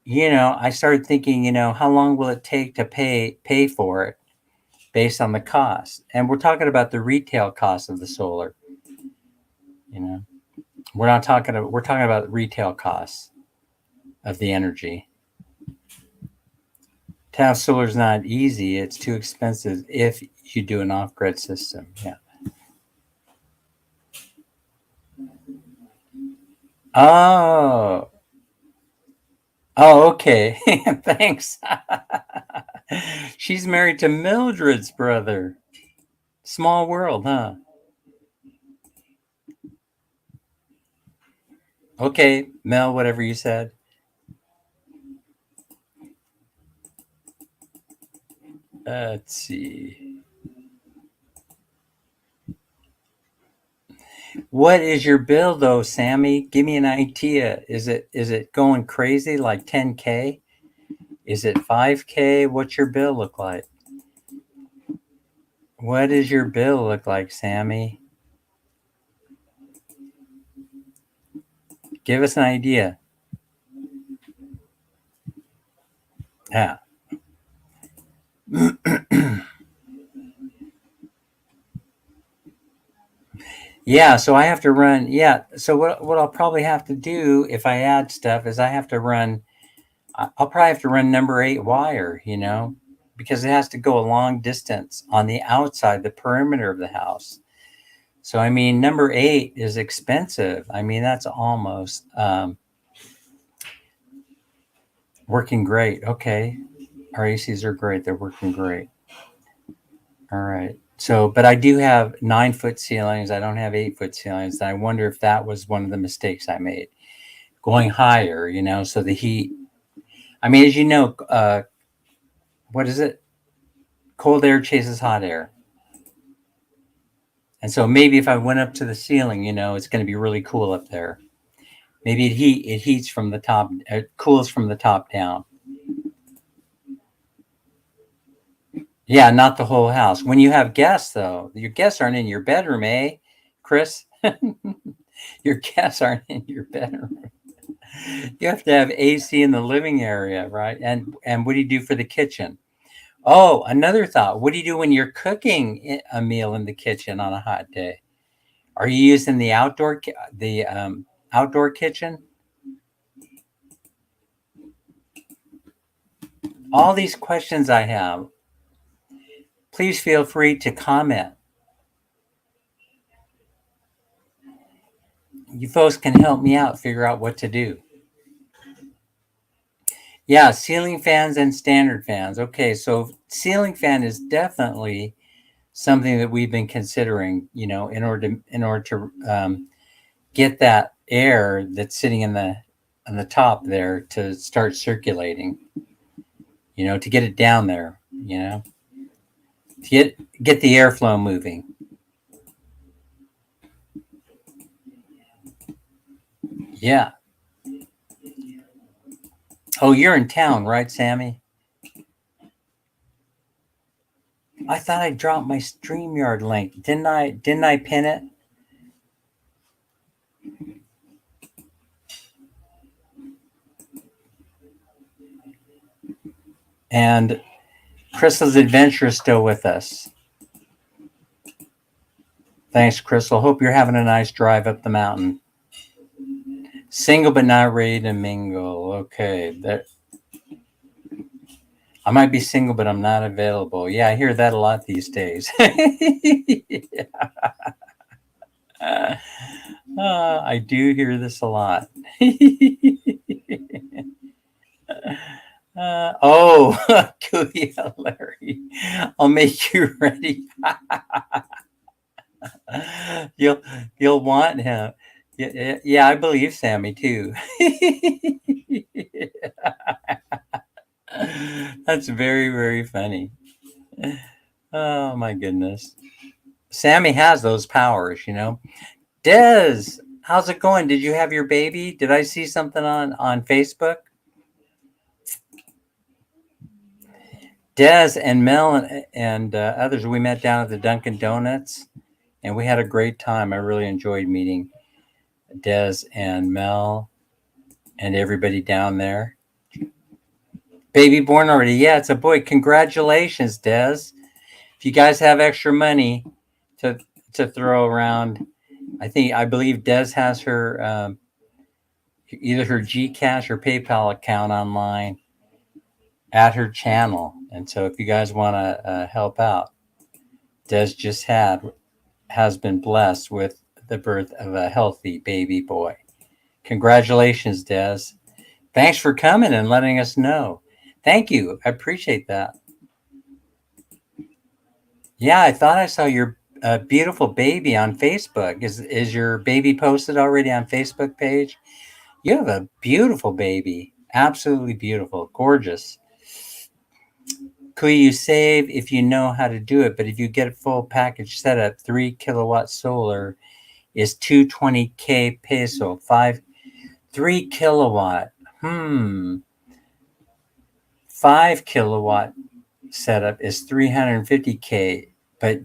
Speaker 1: I started thinking, how long will it take to pay for it based on the cost? And we're talking about the retail cost of the solar. You know, we're talking about retail costs of the energy. To have solar is not easy. It's too expensive if you do an off-grid system. Yeah. Oh. Oh, okay. Thanks. She's married to Mildred's brother. Small world, huh? Okay, Mel, whatever you said. Let's see. What is your bill though, Sammy? Give me an idea. Is it going crazy like 10K? Is it 5K? What's your bill look like? What does your bill look like, Sammy? Give us an idea. Yeah. Yeah, so I have to run. Yeah, so what I'll probably have to do if I add stuff is I have to run. I'll probably have to run number 8 wire, because it has to go a long distance on the outside, the perimeter of the house. So I mean, number 8 is expensive. I mean, that's almost working great. Okay, our ACs are great. They're working great. All right. So, but I do have 9-foot ceilings. I don't have 8-foot ceilings. And I wonder if that was one of the mistakes I made, going higher. So the heat. I mean, as you know, what is it? Cold air chases hot air. And so maybe if I went up to the ceiling, it's going to be really cool up there. Maybe it heats from the top, it cools from the top down. Yeah, not the whole house. When you have guests, though, your guests aren't in your bedroom, eh, Chris? Your guests aren't in your bedroom. You have to have AC in the living area, right? And what do you do for the kitchen? Oh, another thought. What do you do when you're cooking a meal in the kitchen on a hot day? Are you using the outdoor kitchen? All these questions I have. Please feel free to comment. You folks can help me out figure out what to do. Yeah, ceiling fans and standard fans. Okay, so ceiling fan is definitely something that we've been considering. In order to get that air that's sitting on the top there to start circulating. To get it down there. To get the airflow moving. Yeah. Oh, you're in town, right, Sammy? I thought I dropped my StreamYard link. Didn't I pin it? And Crystal's Adventure is still with us. Thanks, Crystal. Hope you're having a nice drive up the mountain. Single but not ready to mingle. Okay. I might be single, but I'm not available. Yeah, I hear that a lot these days. I do hear this a lot. Oh, Kuya Larry, I'll make you ready. you'll you'll want him. Yeah, I believe Sammy too. That's very, very funny. Oh my goodness. Sammy has those powers. Des, how's it going? Did you have your baby? Did I see something on Facebook? Des and Mel and others, we met down at the Dunkin' Donuts, and we had a great time. I really enjoyed meeting Des and Mel and everybody down there. Baby born already. Yeah, it's a boy. Congratulations, Des. If you guys have extra money to throw around, I believe Des has her either her Gcash or PayPal account online at her channel. And so if you guys want to help out, Des just has been blessed with the birth of a healthy baby boy. Congratulations, Des. Thanks for coming and letting us know. Thank you. I appreciate that. Yeah, I thought I saw your beautiful baby on Facebook. Is your baby posted already on Facebook page? You have a beautiful baby. Absolutely beautiful. Gorgeous. Could you save if you know how to do it? But if you get a full package setup, 3 kilowatt solar is 220K peso. 3 kilowatt. 5 kilowatt setup is 350K, but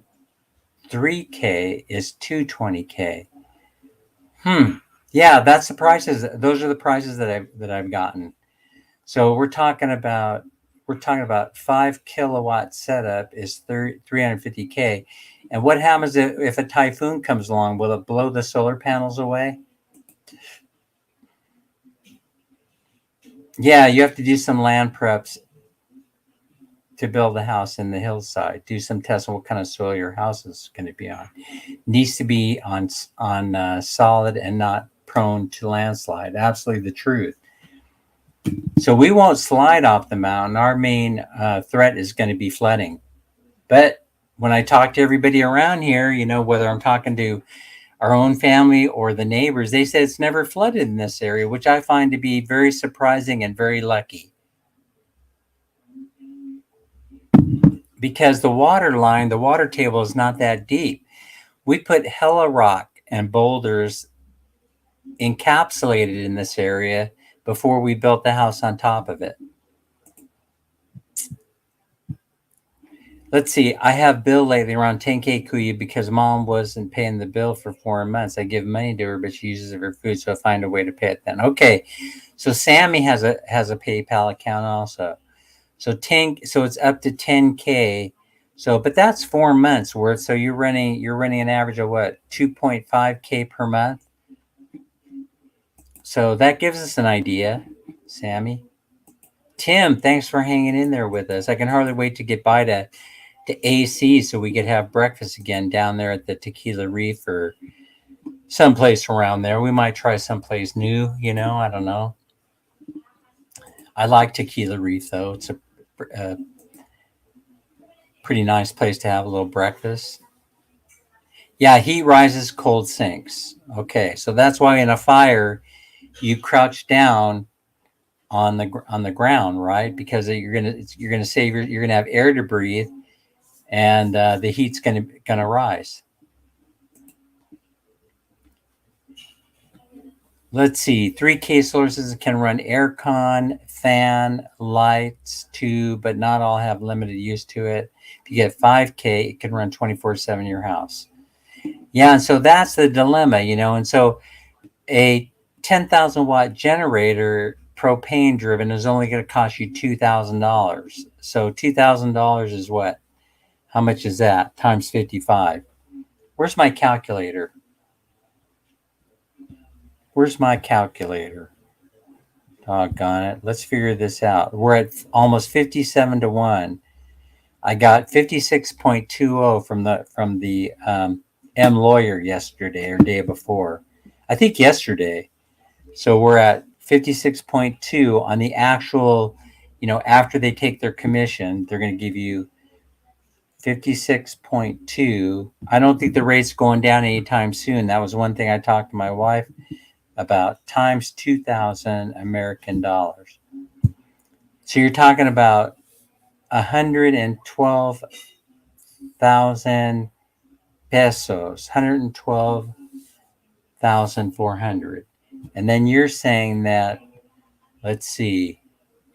Speaker 1: 3K is 220K. Yeah, that's the prices. Those are the prices that I've gotten. So we're talking about 5 kilowatt setup is 350K. And what happens if a typhoon comes along? Will it blow the solar panels away? Yeah, you have to do some land preps to build a house in the hillside. Do some tests on what kind of soil your house is going to be on. Needs to be on solid and not prone to landslide. Absolutely the truth. So we won't slide off the mountain. Our main threat is going to be flooding. But when I talk to everybody around here, whether I'm talking to our own family or the neighbors, they say it's never flooded in this area, which I find to be very surprising and very lucky. Because the water table is not that deep. We put hella rock and boulders encapsulated in this area before we built the house on top of it. Let's see. I have bill lately around 10K Kuya because mom wasn't paying the bill for 4 months. I give money to her, but she uses it for food, so I find a way to pay it then. Okay. So Sammy has a PayPal account also. So it's up to 10K. So, but that's 4 months worth. So you're running an average of what, 2.5K per month. So that gives us an idea, Sammy. Tim, thanks for hanging in there with us. I can hardly wait to get by to AC so we could have breakfast again down there at the Tequila Reef or someplace around there. We might try someplace new, I don't know. I like Tequila Reef though. It's a pretty nice place to have a little breakfast. Yeah, heat rises, cold sinks. Okay, so that's why in a fire you crouch down on the ground, right? Because you're gonna have air to breathe, and the heat's gonna rise. Let's see. 3K sources can run aircon, fan, lights too, but not all have limited use to it. If you get 5K, it can run 24/7 in your house. Yeah, and so that's the dilemma, And so a 10,000 watt generator, propane driven, is only going to cost you $2,000. So $2,000 is what? How much is that? Times 55. Where's my calculator? Doggone it. Let's figure this out. We're at almost 57 to 1. I got 56.20 from the M lawyer yesterday or day before. I think yesterday. So we're at 56.2 on the actual, after they take their commission, they're going to give you 56.2. I don't think the rate's going down anytime soon. That was one thing I talked to my wife about, times 2,000 American dollars. So you're talking about 112,000 pesos, 112,400. And then you're saying that, let's see,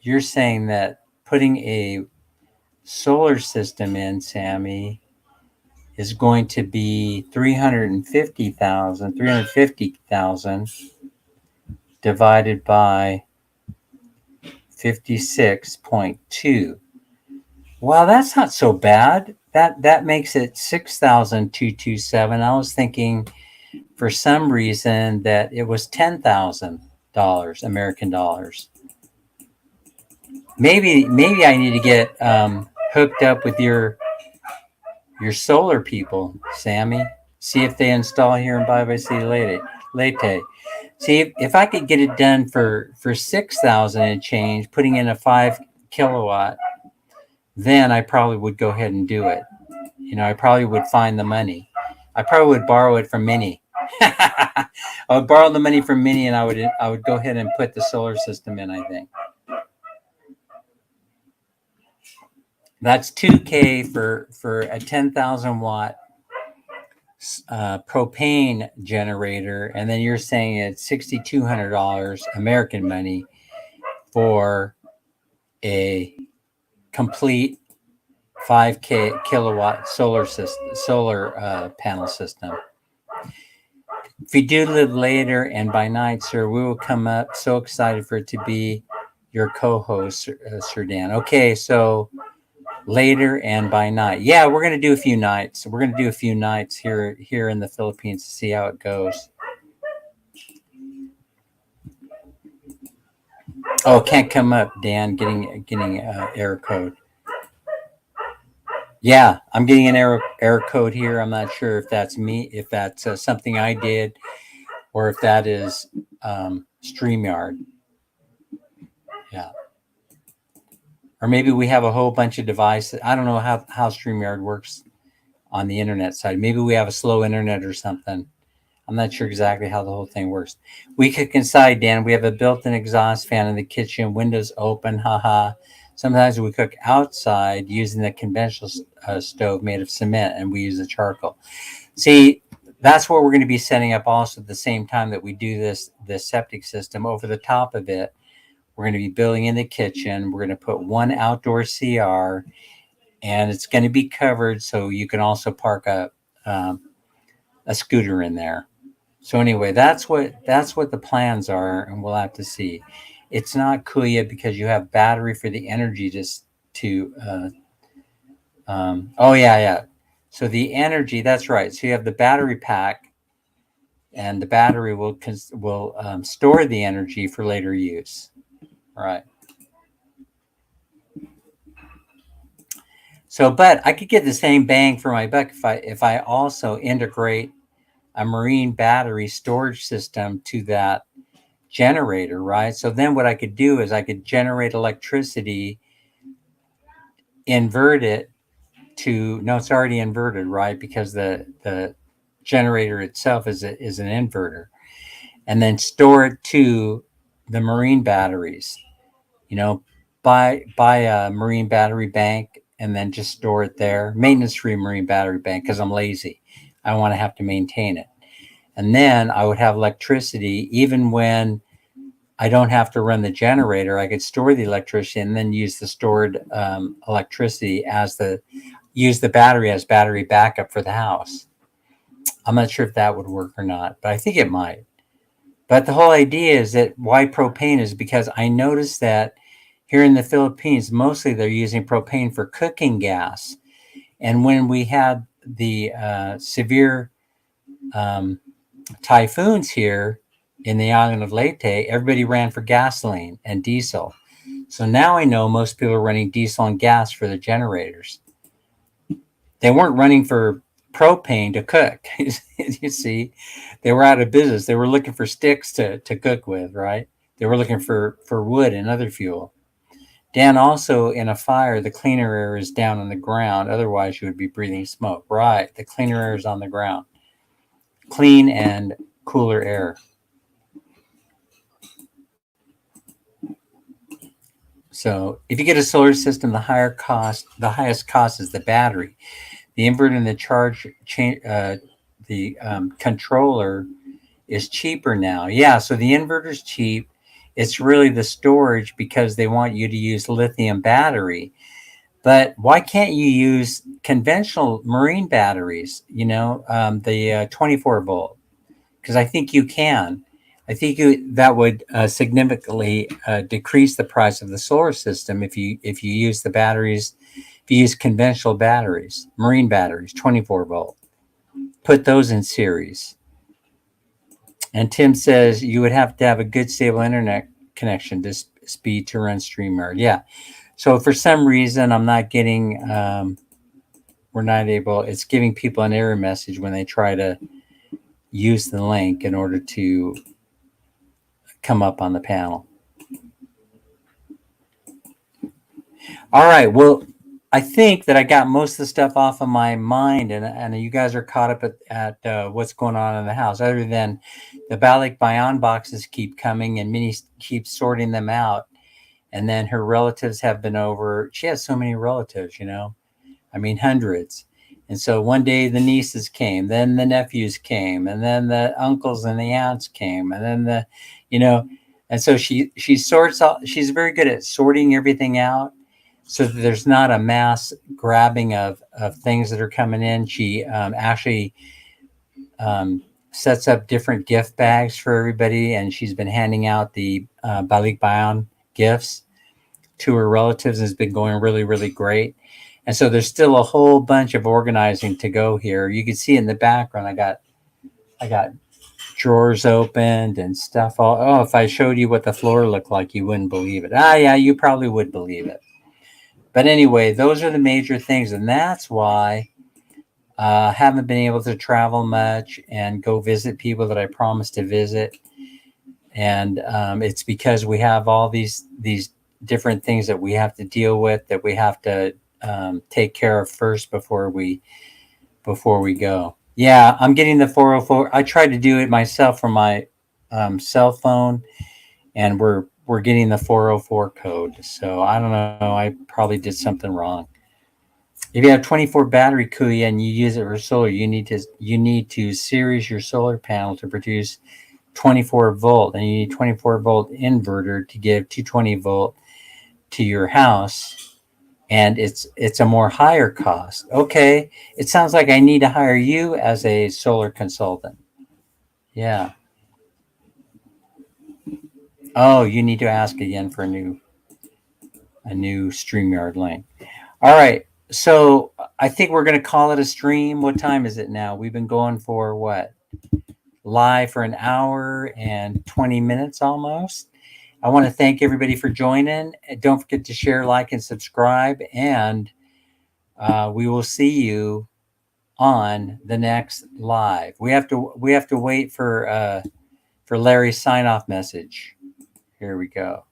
Speaker 1: you're saying that putting a solar system in, Sammy, is going to be 350,000 divided by 56.2. Well, that's not so bad. That makes it 6,227. I was thinking for some reason that it was $10,000 American dollars. Maybe I need to get hooked up with your solar people, Sammy. See if they install here in Bye Bye City Leyte. See if I could get it done for 6,000 and change, putting in a 5 kilowatt, then I probably would go ahead and do it. I probably would find the money. I probably would borrow it from Minnie. I would borrow the money from Minnie, and I would go ahead and put the solar system in. I think that's 2K for a 10,000 watt propane generator, and then you're saying it's $6,200 American money for a complete 5 kilowatt solar panel system. If you do live later and by night, sir, we will come up. So excited for it to be your co-host, Sir Dan. Okay, so later and by night. Yeah, we're going to do a few nights. We're going to do a few nights here in the Philippines to see how it goes. Oh, can't come up, Dan. Getting error code. Yeah, I'm getting an error code here. I'm not sure if that's me, if that's something I did, or if that is StreamYard. Yeah. Or maybe we have a whole bunch of devices. I don't know how StreamYard works on the internet side. Maybe we have a slow internet or something. I'm not sure exactly how the whole thing works. We cook inside, Dan. We have a built-in exhaust fan in the kitchen, windows open, haha. Sometimes we cook outside using the conventional stove made of cement, and we use the charcoal. See, that's what we're going to be setting up also at the same time that we do this septic system. Over the top of it, we're going to be building in the kitchen. We're going to put one outdoor CR, and it's going to be covered so you can also park a scooter in there. So anyway, that's what the plans are, and we'll have to see. It's not Kuya because you have battery for the energy oh yeah. So the energy, that's right. So you have the battery pack, and the battery will store the energy for later use. Right. So, but I could get the same bang for my buck if I also integrate a marine battery storage system to that generator, right? So then what I could do is I could generate electricity, invert it to, no, it's already inverted, right? Because the generator itself is an inverter, and then store it to the marine batteries. Buy a marine battery bank and then just store it there. Maintenance-free marine battery bank because I'm lazy. I don't want to have to maintain it. And then I would have electricity even when I don't have to run the generator. I could store the electricity and then use the stored electricity use the battery as battery backup for the house. I'm not sure if that would work or not, but I think it might. But the whole idea is that why propane is because I noticed that here in the Philippines, mostly they're using propane for cooking gas. And when we had the severe typhoons here in the island of Leyte, everybody ran for gasoline and diesel. So now I know most people are running diesel and gas for the generators. They weren't running for propane to cook. You see, they were out of business. They were looking for sticks to cook with, right? They were looking for wood and other fuel. Dan, also in a fire, the cleaner air is down on the ground. Otherwise, you would be breathing smoke. Right. The cleaner air is on the ground. Clean and cooler air. So if you get a solar system, the highest cost is the battery. The inverter and the controller is cheaper now. Yeah, so the inverter is cheap. It's really the storage because they want you to use lithium battery. But why can't you use conventional marine batteries, the 24 volt? Because I think you can. I think that would significantly decrease the price of the solar system if you use the batteries, if you use conventional batteries, marine batteries, 24 volt. Put those in series. And Tim says you would have to have a good stable internet connection to speed to run StreamYard. Yeah. So for some reason, I'm not getting. We're not able. It's giving people an error message when they try to use the link in order to come up on the panel. All right. Well, I think that I got most of the stuff off of my mind, and you guys are caught up at what's going on in the house. Other than the Balik Bayan boxes keep coming, and Minnie keeps sorting them out, and then her relatives have been over. She has so many relatives, I mean, hundreds. And so one day the nieces came, then the nephews came, and then the uncles and the aunts came, and then and so she sorts out. She's very good at sorting everything out, so that there's not a mass grabbing of things that are coming in. She actually sets up different gift bags for everybody, and she's been handing out the Balik Bayan gifts to her relatives, and has been going really, really great. And so there's still a whole bunch of organizing to go here. You can see in the background, I got drawers opened and stuff. If I showed you what the floor looked like, you wouldn't believe it. Yeah, you probably would believe it. But anyway, those are the major things, and that's why I haven't been able to travel much and go visit people that I promised to visit. And it's because we have all these different things that we have to deal with, that we have to take care of first before we go. Yeah, I'm getting the 404. I tried to do it myself from my cell phone, and we're getting the 404 code. So I don't know. I probably did something wrong. If you have 24 battery Kuya and you use it for solar, you need to series your solar panel to produce 24 volt, and you need 24 volt inverter to give 220 volt to your house, and it's a more higher cost. Okay, it sounds like I need to hire you as a solar consultant. Yeah. Oh, you need to ask again for a new StreamYard link. All right. So I think we're going to call it a stream. What time is it now? We've been going for what? Live for an hour and 20 minutes almost. I want to thank everybody for joining. Don't forget to share, like, and subscribe. And we will see you on the next live. We have to wait for Larry's sign-off message. Here we go.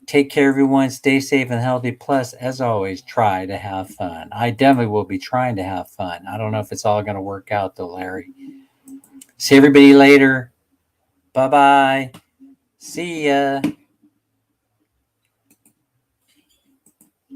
Speaker 1: Take care, everyone. Stay safe and healthy. Plus, as always, try to have fun. I definitely will be trying to have fun. I don't know if it's all going to work out, though, Larry. See everybody later. Bye-bye. See ya.